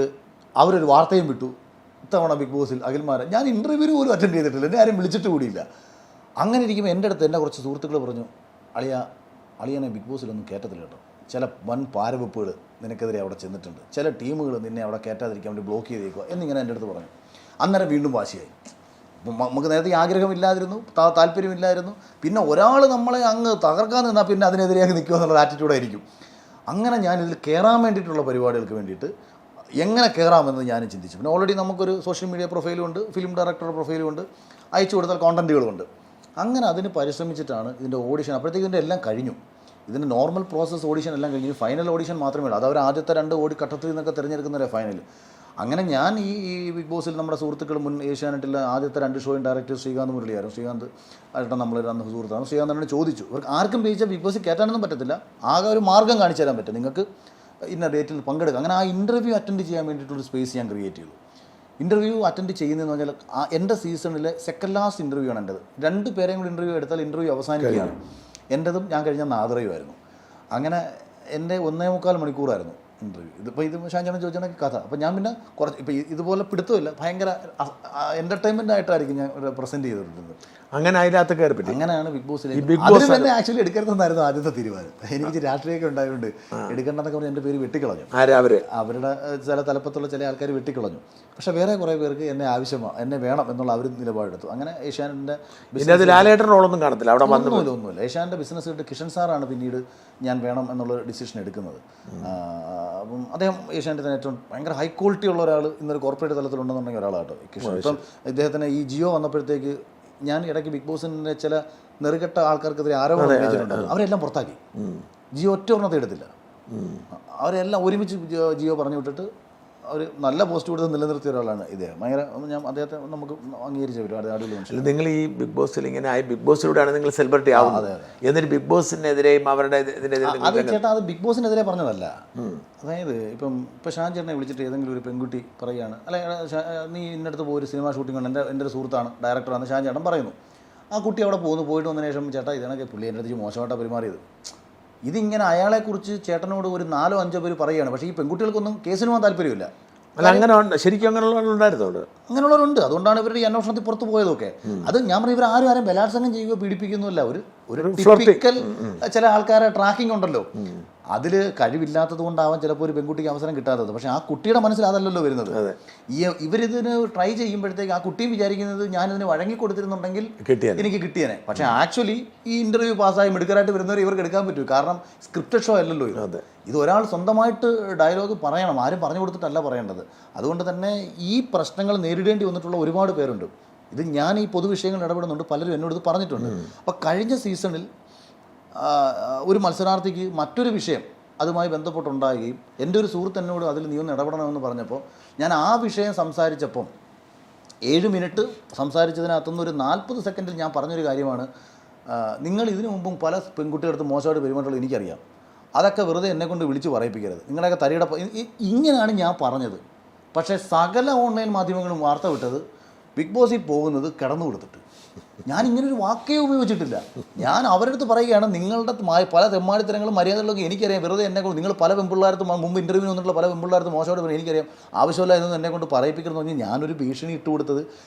അവരൊരു വാർത്തയും വിട്ടു, ഇത്തവണ ബിഗ് ബോസിൽ അഖിൽമാരാർ. ഞാൻ ഇന്റർവ്യൂവിന് പോലും അറ്റൻഡ് ചെയ്തിട്ടില്ല, എന്നെ ആരും വിളിച്ചിട്ട് കൂടിയില്ല. അങ്ങനെ ഇരിക്കുമ്പോൾ എൻ്റെ അടുത്ത് എൻ്റെ കുറച്ച് സുഹൃത്തുക്കൾ പറഞ്ഞു, അളിയനെ ബിഗ് ബോസിലൊന്നും കയറ്റത്തില്ല കേട്ടോ, ചില വൻ പാരവെപ്പുകൾ നിനക്കെതിരെ അവിടെ ചെന്നിട്ടുണ്ട്, ചില ടീമുകൾ നിന്നെ അവിടെ കയറ്റാതിരിക്കാൻ വേണ്ടി ബ്ലോക്ക് ചെയ്തേക്കുക എന്നിങ്ങനെ എൻ്റെ അടുത്ത് പറഞ്ഞു. അന്നേരം വീണ്ടും വാശിയായി. നമുക്ക് നേരത്തെ ആഗ്രഹമില്ലായിരുന്നു, താല്പര്യമില്ലായിരുന്നു, പിന്നെ ഒരാൾ നമ്മളെ അങ്ങ് തകർക്കാൻ നിന്നാൽ പിന്നെ അതിനെതിരെയാക്കി നിൽക്കുക എന്നുള്ള ആറ്റിറ്റ്യൂഡായിരിക്കും. അങ്ങനെ ഞാനിതിൽ കയറാൻ വേണ്ടിയിട്ടുള്ള പരിപാടികൾക്ക് വേണ്ടിയിട്ട് എങ്ങനെ കയറാമെന്ന് ഞാനും ചിന്തിച്ചു. പിന്നെ ഓൾറെഡി നമുക്കൊരു സോഷ്യൽ മീഡിയ പ്രൊഫൈലും ഉണ്ട്, ഫിലിം ഡയറക്ടറുടെ പ്രൊഫൈലും ഉണ്ട്, അയച്ചു കൊടുത്താൽ കോണ്ടൻറ്റുകളുമുണ്ട്. അങ്ങനെ അതിന് പരിശ്രമിച്ചിട്ടാണ് ഇതിൻ്റെ ഓഡിഷൻ. അപ്പോഴത്തേക്കും ഇതിൻ്റെ എല്ലാം കഴിഞ്ഞു, ഇതിൻ്റെ നോർമൽ പ്രോസസ്സ് ഓഡിഷൻ എല്ലാം കഴിഞ്ഞു. ഫൈനൽ ഓഡിഷൻ മാത്രമേ ഉള്ളൂ, അത് അവർ ആദ്യത്തെ 2 ഘട്ടത്തിൽ നിന്നൊക്കെ തിരഞ്ഞെടുക്കുന്നവരെ ഫൈനൽ. അങ്ങനെ ഞാൻ ഈ ബിഗ് ബോസിൽ നമ്മുടെ സുഹൃത്തുക്കൾ മുൻ ഏഷ്യാനെറ്റിലെ ആദ്യത്തെ 2 ഷോയും ഡയറക്ടർ ശ്രീകാന്ത് മുരളിയായിരുന്നു. ശ്രീകാന്ത് ആയിട്ട് നമ്മൾ അന്ന് സുഹൃത്താണ്. ശ്രീകാന്ത് ചോദിച്ചു, ഇവർക്ക് ആർക്കും ജയിച്ചാൽ ബിഗ് ബോസിൽ കയറ്റാനൊന്നും പറ്റത്തില്ല, ആകെ ഒരു മാർഗ്ഗം കാണിച്ചു തരാൻ പറ്റും, നിങ്ങൾക്ക് ഇന്ന ഡേറ്റിൽ പങ്കെടുക്കുക. അങ്ങനെ ആ ഇൻ്റർവ്യൂ അറ്റൻഡ് ചെയ്യാൻ വേണ്ടിയിട്ടുള്ളൊരു സ്പേസ് ഞാൻ ക്രിയേറ്റ് ചെയ്തു. ഇൻ്റർവ്യൂ അറ്റൻഡ് ചെയ്യുന്നതെന്ന് പറഞ്ഞാൽ എൻ്റെ സീസണിലെ സെക്കൻഡ് ലാസ്റ്റ് ഇൻ്റർവ്യൂ ആണ് എൻ്റെത്. 2 പേരെയും കൂടി ഇൻ്റർവ്യൂ എടുത്താൽ ഇൻ്റർവ്യൂ അവസാനിക്കുകയാണ്. എൻ്റെതും ഞാൻ കഴിഞ്ഞ നാദറയുമായിരുന്നു. അങ്ങനെ എൻ്റെ 1.25 മണിക്കൂറായിരുന്നു ഇൻ്റർവ്യൂ. ഇത് ഷാൻചാൻ ചോദിച്ചാൽ കഥ. അപ്പോൾ ഞാൻ പിന്നെ കുറച്ച് ഇപ്പോൾ ഇതുപോലെ പിടുത്തമില്ല, ഭയങ്കര എൻ്റർടൈൻമെൻ്റ് ആയിട്ടായിരിക്കും ഞാൻ പ്രസൻറ്റ് ചെയ്തിട്ടുള്ളത്. അങ്ങനെ അതിനകത്ത് കയറി പറ്റി. അങ്ങനെയാണ് ബിഗ് ബോസിൽ തന്നെ ആക്ച്വലി എടുക്കരുതെന്നായിരുന്നു ആദ്യത്തെ തീരുമാനം. എനിക്ക് രാഷ്ട്രീയമൊക്കെ ഉണ്ടായതുകൊണ്ട് എടുക്കേണ്ടെന്നൊക്കെ പറഞ്ഞ് എൻ്റെ പേര് വെട്ടിക്കളഞ്ഞു. അവരുടെ ചില തലപ്പത്തുള്ള ചില ആൾക്കാർ വെട്ടിക്കളഞ്ഞു. പക്ഷേ വേറെ കുറേ പേർക്ക് എന്നെ ആവശ്യമാണ്, എന്നെ വേണം എന്നുള്ള അവർ നിലപാടെടുത്തു. അങ്ങനെ ഏഷ്യാനെറ്റിൻ്റെ റോളൊന്നും കാണത്തില്ല, അവിടെ ഒന്നുമില്ല. ഏഷ്യാനെറ്റിൻ്റെ ബിസിനസ് ഹെഡ് കിഷൻ സാറാണ് പിന്നീട് ഞാൻ വേണം എന്നുള്ള ഡിസിഷൻ എടുക്കുന്നത്. അപ്പം അദ്ദേഹം ഏഷ്യാനെറ്റിൽ തന്നെ ഏറ്റവും ഭയങ്കര ഹൈ ക്വാളിറ്റി ഉള്ള ഒരാൾ ഇന്നൊരു കോർപ്പറേറ്റ് തലത്തിലുണ്ടെന്നുണ്ടെങ്കിൽ ഒരാളാട്ടോ കിഷൻ. ഇപ്പം ഇദ്ദേഹത്തിന് ഈ ജിയോ വന്നപ്പോഴത്തേക്ക് ഞാൻ ഇടയ്ക്ക് ബിഗ് ബോസിൻ്റെ ചില നെറുകെട്ട ആൾക്കാർക്കെതിരെ ആരോപണം ഉന്നയിച്ചിട്ടുണ്ടായിരുന്നു. അവരെല്ലാം പുറത്താക്കി. ജിയോ ഒറ്റ ഒരെണ്ണത്തെ എടുത്തില്ല, അവരെല്ലാം ഒരുമിച്ച് ജിയോ പറഞ്ഞു വിട്ടിട്ട് അവർ നല്ല പോസ്റ്റ് കൊടുത്ത് നിലനിർത്തിയ ഒരാളാണ് ഇദ്ദേഹം. ഭയങ്കര ഞാൻ അദ്ദേഹത്തെ നമുക്ക് അംഗീകരിച്ചു വരും. അടിപൊളി മനുഷ്യൻ. നിങ്ങൾ ഈ ബിഗ് ബോസിൽ ഇങ്ങനെ ആയി, ബിഗ് ബോസിലൂടെയാണ് നിങ്ങൾ സെലിബ്രിറ്റി ആവുന്നത്. എന്നിട്ട് ബിഗ് ബോസിനെതിരെയും അവരുടെ അത് ചേട്ടാ, അത് ബിഗ് ബോസിനെതിരെ പറഞ്ഞതല്ല. അതായത് ഇപ്പം ഷാൻ ചേട്ടനെ വിളിച്ചിട്ട് ഏതെങ്കിലും ഒരു പെൺകുട്ടി പറയുകയാണ്, അല്ലെ നീ ഇന്നടുത്ത് പോയി ഒരു സിനിമ ഷൂട്ടിംഗ് ഉണ്ട്, എൻ്റെ ഒരു സുഹൃത്താണ് ഡയറക്ടറാണ് ഷാൻ ചേട്ടൻ പറയുന്നു. ആ കുട്ടി അവിടെ പോയിട്ട് വന്നതിന് ശേഷം ചേട്ടാ ഇതാണൊക്കെ പുള്ളി എൻ്റെ അടുത്ത് മോശമായിട്ടാണ് പെരുമാറിയത്. ഇതിങ്ങനെ അയാളെക്കുറിച്ച് ചേട്ടനോട് ഒരു 4-5 പേര് പറയുകയാണ്. പക്ഷേ ഈ പെൺകുട്ടികൾക്കൊന്നും കേസിന് പോകാൻ താല്പര്യമില്ല. അല്ല, അങ്ങനെ ശരിക്കും അങ്ങനെയുള്ളവരുണ്ടായിരുന്നു. അങ്ങനെയുള്ളവരുണ്ട്. അതുകൊണ്ടാണ് ഇവരുടെ ഈ അന്വേഷണത്തിൽ പുറത്ത് പോയതൊക്കെ. അത് ഞാൻ പറയും, ഇവർ ആരും ബലാത്സംഗം ചെയ്യുകയോ പീഡിപ്പിക്കുന്നില്ല. ഒരു ടിപ്പിക്കൽ ചില ആൾക്കാരെ ട്രാക്കിംഗ് ഉണ്ടല്ലോ, അതിൽ കഴിവില്ലാത്തത് കൊണ്ടാവാൻ ചിലപ്പോൾ ഒരു പെൺകുട്ടിക്ക് അവസരം കിട്ടാത്തത്. പക്ഷേ ആ കുട്ടിയുടെ മനസ്സിൽ അതല്ലല്ലോ വരുന്നത്. ഇവരിതിന് ട്രൈ ചെയ്യുമ്പോഴത്തേക്ക് ആ കുട്ടിയും വിചാരിക്കുന്നത് ഞാനിതിന് വഴങ്ങി കൊടുത്തിരുന്നുണ്ടെങ്കിൽ എനിക്ക് കിട്ടിയേനെ. പക്ഷേ ആക്ച്വലി ഈ ഇൻ്റർവ്യൂ പാസ്സായി മിടുക്കരായിട്ട് വരുന്നവർ ഇവർക്ക് എടുക്കാൻ പറ്റൂ. കാരണം സ്ക്രിപ്റ്റഡ് ഷോ അല്ലല്ലോ ഇത് ഒരാൾ സ്വന്തമായിട്ട് ഡയലോഗ് പറയണം, ആരും പറഞ്ഞു കൊടുത്തിട്ടല്ല പറയേണ്ടത്. അതുകൊണ്ട് തന്നെ ഈ പ്രശ്നങ്ങൾ നേരിടേണ്ടി വന്നിട്ടുള്ള ഒരുപാട് പേരുണ്ട്. ഇത് ഞാൻ ഈ പൊതുവിഷയങ്ങൾ ഇടപെടുന്നുണ്ട്, പലരും എന്നോട് ഇത് പറഞ്ഞിട്ടുണ്ട്. അപ്പോൾ കഴിഞ്ഞ സീസണിൽ ഒരു മത്സരാർത്ഥിക്ക് മറ്റൊരു വിഷയം അതുമായി ബന്ധപ്പെട്ടുണ്ടാകുകയും എൻ്റെ ഒരു സുഹൃത്ത് എന്നോട് അതിൽ നീ ഒന്ന് ഇടപെടണമെന്ന് പറഞ്ഞപ്പോൾ ഞാൻ ആ വിഷയം സംസാരിച്ചപ്പം 7 മിനിറ്റ് സംസാരിച്ചതിനകത്തുനിന്ന് ഒരു 40 സെക്കൻഡിൽ ഞാൻ പറഞ്ഞൊരു കാര്യമാണ്, നിങ്ങൾ ഇതിനു മുമ്പും പല പെൺകുട്ടികളടുത്ത് മോശമായിട്ട് പെരുമാറുള്ളത് എനിക്കറിയാം, അതൊക്കെ വെറുതെ എന്നെക്കൊണ്ട് വിളിച്ച് പറയിപ്പിക്കരുത്, നിങ്ങളുടെയൊക്കെ തരിയുടെ ഇങ്ങനെയാണ് ഞാൻ പറഞ്ഞത്. പക്ഷേ സകല ഓൺലൈൻ മാധ്യമങ്ങളും വാർത്ത വിട്ടത് ബിഗ് ബോസിൽ പോകുന്നത് കിടന്നു കൊടുത്തിട്ട്. ഞാൻ ഇങ്ങനൊരു വാക്കേ ഉപയോഗിച്ചിട്ടില്ല. ഞാൻ അവരുടെ അടുത്ത് പറയുകയാണ്, നിങ്ങളുടെ പല തെമ്മാടിത്തരങ്ങളും മര്യാദകളൊക്കെ എനിക്കറിയാം, വെറുതെ എന്നെ കൊണ്ട് നിങ്ങൾ പല പെൺപിള്ളേർത്തും മുമ്പ് ഇൻ്റർവ്യൂ വന്നിട്ടുള്ള പല പെൺപിള്ളേർത്തും മോശമായിട്ട് പറയും, എനിക്കറിയാം, ആവശ്യമില്ല എന്നൊന്നും എന്നെ കൊണ്ട് പറയിപ്പിക്കണമെന്ന് പറഞ്ഞാൽ ഞാനൊരു ഭീഷണി ഇട്ട് കൊടുത്തത്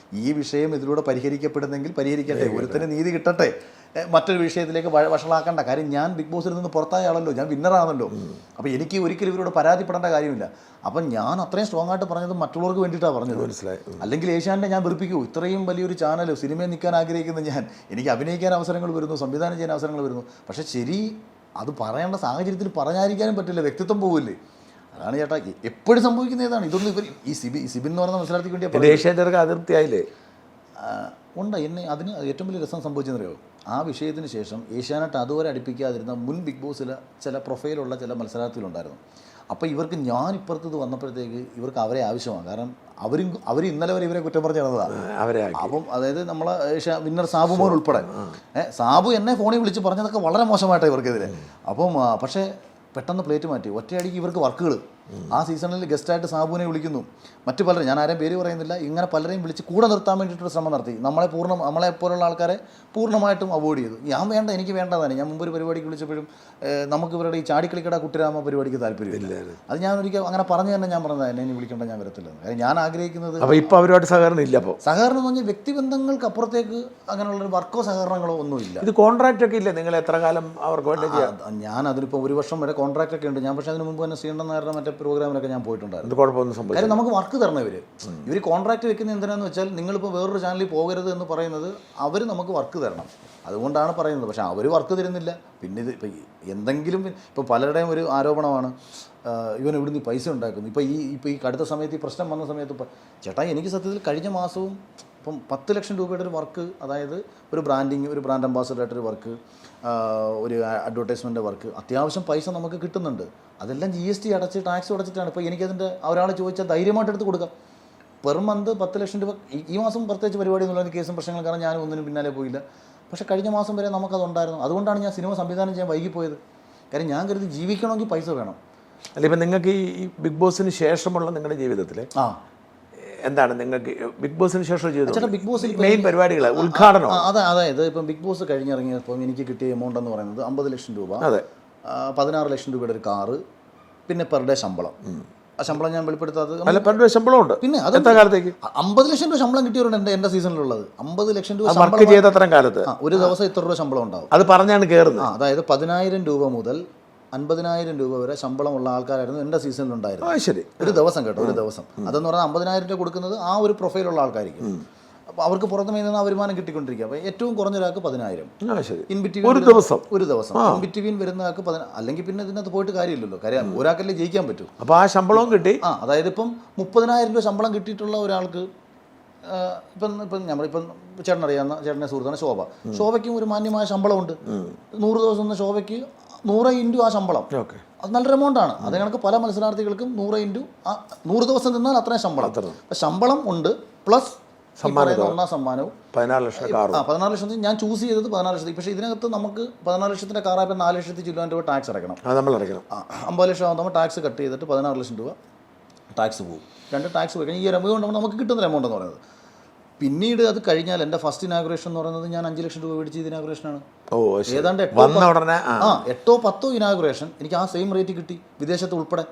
ഈ വിഷയം ഇതിലൂടെ പരിഹരിക്കപ്പെടുന്നെങ്കിൽ പരിഹരിക്കട്ടെ, ഒരുത്തന്നെ നീതി കിട്ടട്ടെ, മറ്റൊരു വിഷയത്തിലേക്ക് വഷളാക്കേണ്ട കാര്യം. ഞാൻ ബിഗ് ബോസിൽ നിന്ന് പുറത്തായ ആളല്ലോ, ഞാൻ വിന്നറാണല്ലോ. അപ്പോൾ എനിക്ക് ഒരിക്കലും ഇവരോട് പരാതിപ്പെടേണ്ട കാര്യമില്ല. അപ്പം ഞാൻ അത്രയും സ്ട്രോങ് ആയിട്ട് പറഞ്ഞത് മറ്റുള്ളവർക്ക് വേണ്ടിയിട്ടാണ് പറഞ്ഞത്. മനസ്സിലായി. അല്ലെങ്കിൽ ഏഷ്യാനെ ഞാൻ വെറുപ്പിക്കൂ. ഇത്രയും വലിയൊരു ചാനൽ, സിനിമയിൽ നിൽക്കാൻ ആഗ്രഹിക്കുന്ന ഞാൻ, എനിക്ക് അഭിനയിക്കാൻ അവസരങ്ങൾ വരുന്നു, സംവിധാനം ചെയ്യാൻ അവസരങ്ങൾ വരുന്നു. പക്ഷേ ശരി, അത് പറയേണ്ട സാഹചര്യത്തിൽ പറഞ്ഞായിരിക്കാനും പറ്റില്ല, വ്യക്തിത്വം പോവില്ലേ. അതാണ് ചേട്ടാ എപ്പോഴും സംഭവിക്കുന്ന ഏതാണ്. ഇതൊന്നും ഇവർ ഈ സിബിൻ എന്ന് പറയുന്ന മത്സരാർത്ഥിക്ക് വേണ്ടി ഏഷ്യാനെറ്റ് അതിർത്തിയായില്ലേ ഉണ്ട്. എന്നെ അതിന് ഏറ്റവും വലിയ രസം സംഭവിച്ചെന്നറിയോ, ആ വിഷയത്തിന് ശേഷം ഏഷ്യാനെറ്റ് അതുവരെ അടുപ്പിക്കാതിരുന്ന മുൻ ബിഗ് ബോസിലെ ചില പ്രൊഫൈലുള്ള ചില മത്സരാർത്ഥികളുണ്ടായിരുന്നു. അപ്പോൾ ഇവർക്ക് ഞാൻ ഇപ്പുറത്തത് വന്നപ്പോഴത്തേക്ക് ഇവർക്ക് അവരെ ആവശ്യമാണ്. കാരണം അവർ ഇന്നലെ വരെ ഇവരെ കുറ്റം പറഞ്ഞു നടന്നതാണ്. അപ്പം അതായത് നമ്മളെ വിന്നർ സാബു മോൻ ഉൾപ്പെടെ സാബു എന്നെ ഫോണിൽ വിളിച്ച് പറഞ്ഞതൊക്കെ വളരെ മോശമായിട്ടാണ് ഇവർക്കെതിരെ. അപ്പം പക്ഷേ പെട്ടെന്ന് പ്ലേറ്റ് മാറ്റി, ഒറ്റയടിക്ക് ഇവർക്ക് വർക്കുകൾ. ആ സീസണിൽ ഗസ്റ്റായിട്ട് സാബുവിനെ വിളിക്കുന്നു, മറ്റു പലരും, ഞാൻ ആരെയും പേര് പറയുന്നില്ല, ഇങ്ങനെ പലരെയും വിളിച്ച് കൂടെ നിർത്താൻ വേണ്ടിയിട്ടൊരു ശ്രമം നടത്തി. നമ്മളെപ്പോലുള്ള ആൾക്കാരെ പൂർണ്ണമായിട്ടും അവോയ്ഡ് ചെയ്തു. ഞാൻ വേണ്ട, എനിക്ക് വേണ്ടതാണ്. ഞാൻ മുമ്പൊരു പരിപാടിക്ക് വിളിച്ചപ്പോഴും നമുക്ക് ഇവരുടെ ഈ ചാടിക്കളിക്കട കുട്ടിരാമ പരിപാടിക്ക് താല്പര്യമില്ല. അത് ഞാൻ ഒരിക്കൽ അങ്ങനെ പറഞ്ഞു തന്നെ ഞാൻ പറഞ്ഞത്, എന്നെ ഇനി വിളിക്കേണ്ട, ഞാൻ വരത്തില്ല. കാര്യം ഞാൻ ആഗ്രഹിക്കുന്നത് ഇപ്പോൾ അവരുമായിട്ട് സഹകരണം ഇല്ല. അപ്പോൾ സഹകരണം എന്ന് പറഞ്ഞാൽ വ്യക്തിബന്ധങ്ങൾക്ക് അപ്പുറത്തേക്ക് അങ്ങനെയുള്ളൊരു വർക്കോ സഹകരണങ്ങളോ ഒന്നുമില്ല. ഇത് കോൺട്രാക്റ്റ് ഒക്കെ ഇല്ലേ, നിങ്ങൾ എത്ര കാലം അവർക്ക് വേണ്ടി? ഞാൻ അതിലിപ്പോൾ 1 വർഷം വരെ കോൺട്രാക്റ്റ് ഒക്കെ ഉണ്ട്. ഞാൻ പക്ഷേ അതിന് മുമ്പ് തന്നെ ശ്രീകണ്ഠൻ നായരുടെ മറ്റേ പ്രോഗ്രാമിലൊക്കെ ഞാൻ പോയിട്ടുണ്ടായിരുന്നു. കുഴപ്പമൊന്നും സംഭവിച്ചു. കാര്യം നമുക്ക് വർക്ക് തരണം ഇവർ കോൺട്രാക്ട് വെക്കുന്നത് എന്തിനാന്ന് വെച്ചാൽ, നിങ്ങളിപ്പോൾ വേറൊരു ചാനലിൽ പോകരുത് എന്ന് പറയുന്നത് അവർ നമുക്ക് വർക്ക് തരണം, അതുകൊണ്ടാണ് പറയുന്നത്. പക്ഷേ അവർ വർക്ക് തരുന്നില്ല. പിന്നെ ഇത് ഇപ്പം എന്തെങ്കിലും ഇപ്പോൾ പലരുടെയും ഒരു ആരോപണമാണ്, ഇവൻ ഇവിടുന്ന് പൈസ ഉണ്ടാക്കുന്നു. ഇപ്പോൾ ഈ കടുത്ത സമയത്ത് ഈ പ്രശ്നം വന്ന സമയത്ത് ചേട്ടാ, എനിക്ക് സത്യത്തിൽ കഴിഞ്ഞ മാസവും ഇപ്പം 10 ലക്ഷം രൂപയുടെ ഒരു വർക്ക്, അതായത് ഒരു ബ്രാൻഡിങ്, ഒരു ബ്രാൻഡ് അംബാസഡറായിട്ടൊരു വർക്ക്, ഒരു അഡ്വർടൈസ്മെൻ്റ് വർക്ക്, അത്യാവശ്യം പൈസ നമുക്ക് കിട്ടുന്നുണ്ട്. അതെല്ലാം GST അടച്ച് ടാക്സ് അടച്ചിട്ടാണ്. ഇപ്പോൾ എനിക്കതിൻ്റെ ഒരാൾ ചോദിച്ചാൽ ധൈര്യമായിട്ട് എടുത്ത് കൊടുക്കാം. പെർ മന്ത് 10 ലക്ഷം രൂപ. ഈ മാസം പ്രത്യേകിച്ച് പരിപാടി എന്നുള്ള കേസും പ്രശ്നങ്ങൾ കാരണം ഞാനും ഒന്നിനും പിന്നാലെ പോയില്ല. പക്ഷേ കഴിഞ്ഞ മാസം വരെ നമുക്കതുണ്ടായിരുന്നു. അതുകൊണ്ടാണ് ഞാൻ സിനിമ സംവിധാനം ചെയ്യാൻ വൈകിപ്പോയത്. കാര്യം ഞാൻ കരുതി ജീവിക്കണമെങ്കിൽ പൈസ വേണം. അല്ല, ഇപ്പം നിങ്ങൾക്ക് ഈ ബിഗ് ബോസിന് ശേഷമുള്ള നിങ്ങളുടെ ജീവിതത്തിൽ എന്താണ് നിങ്ങൾക്ക് ബിഗ് ബോസിന് ശേഷം ചെയ്തത്? ബിഗ് ബോസിൽ മെയിൻ പരിപാടികൾ ഉദ്ഘാടനം. അതായത് ഇപ്പം ബിഗ് ബോസ് കഴിഞ്ഞിറങ്ങിയപ്പോൾ എനിക്ക് കിട്ടിയ എമൗണ്ട് എന്ന് പറയുന്നത് 50 ലക്ഷം രൂപ, അതെ, 16 ലക്ഷം രൂപയുടെ ഒരു കാറ്, പിന്നെ പെർ ഡേ ശമ്പളം. ആ ശമ്പളം ഞാൻ വെളിപ്പെടുത്താത്തത് പെർ ഡേ ശമ്പളം ഉണ്ട്. പിന്നെ അത് കാലത്തേക്ക് 50 ലക്ഷം രൂപ ശമ്പളം കിട്ടിയവരുണ്ട് എൻ്റെ സീസണിലുള്ളത്. 50 ലക്ഷം രൂപ വർക്ക് ചെയ്ത അത്രയും കാലത്ത് ഒരു ദിവസം ഇത്ര രൂപ ശമ്പളം ഉണ്ടാവും. അത് പറഞ്ഞാണ് കയറുന്നത്. അതായത് 10,000 രൂപ മുതൽ 50,000 രൂപ വരെ ശമ്പളമുള്ള ആൾക്കാരായിരുന്നു എൻ്റെ സീസണിലുണ്ടായിരുന്നത്. ശരി, ഒരു ദിവസം കേട്ടോ, ഒരു ദിവസം. അതെന്ന് പറഞ്ഞാൽ 50,000 രൂപ കൊടുക്കുന്നത് ആ ഒരു പ്രൊഫൈലുള്ള ആൾക്കാർക്ക്. അപ്പോൾ അവർക്ക് പുറത്തുമേ നിന്ന് ആ വരുമാനം കിട്ടിക്കൊണ്ടിരിക്കുക. അപ്പോൾ ഏറ്റവും കുറഞ്ഞ ഒരാൾക്ക് 10,000 ഇൻ ബിറ്റ്വീൻ ഒരു ദിവസം. ഇൻ ബിറ്റ്വീൻ വരുന്ന ആൾക്ക് 10. അല്ലെങ്കിൽ പിന്നെ ഇതിനകത്ത് പോയിട്ട് കാര്യമില്ലല്ലോ, കാര്യം ഒരാൾക്കല്ലേ ജയിക്കാൻ പറ്റൂ. അപ്പോൾ ആ ശമ്പളവും കിട്ടി. അതായത് ഇപ്പം 30,000 രൂപ ശമ്പളം കിട്ടിയിട്ടുള്ള ഒരാൾക്ക്, നമ്മളിപ്പം ചേട്ടനറിയാവുന്ന ചേട്ടൻ്റെ സുഹൃത്താണ് ശോഭയ്ക്കും ഒരു മാന്യമായ ശമ്പളമുണ്ട്. 100 ദിവസം നിന്ന് ശോഭയ്ക്ക് 100 ഇൻറ്റു ആ ശമ്പളം, അത് നല്ലൊരു എമൗണ്ടാണ്. അത് കണക്ക് പല മത്സരാർത്ഥികൾക്കും 100 ഇൻറ്റു 100 ദിവസം നിന്നാൽ അത്രയും ശമ്പളം. അപ്പം ശമ്പളം ഉണ്ട്, പ്ലസ് ഒന്നാം സമ്മാനവും 14 ലക്ഷം. ഞാൻ ചൂസ് ചെയ്തത് 14 ലക്ഷത്തിൽ. പക്ഷേ ഇതിനകത്ത് നമുക്ക് 14 ലക്ഷത്തിൻ്റെ കാറായപ്പോൾ 4 ലക്ഷത്തി ചില്ലാൻ രൂപ ടാക്സ് അടയ്ക്കണം. 50 ലക്ഷം ആകുമ്പോൾ ടാക്സ് കട്ട് ചെയ്തിട്ട് 14 ലക്ഷം രൂപ ടാക്സ് പോകും. 2 ടാക്സ് പോയി കഴിഞ്ഞാൽ ഈ ഒരു എമൗണ്ട് നമുക്ക് കിട്ടുന്ന എമൗണ്ട് എന്ന് പറയുന്നത്. പിന്നീട് അത് കഴിഞ്ഞാൽ എൻ്റെ ഫസ്റ്റ് ഇനാഗുറേഷൻ എന്ന് പറയുന്നത് ഞാൻ 5 ലക്ഷം രൂപ മേടിച്ച് ചെയ്ത ഇനാഗുറേഷനാണ്. ഏതാണ്ട് 8-10 ഇനാഗുറേഷൻ എനിക്ക് ആ സെയിം റേറ്റ് കിട്ടി, വിദേശത്ത് ഉൾപ്പെടെ.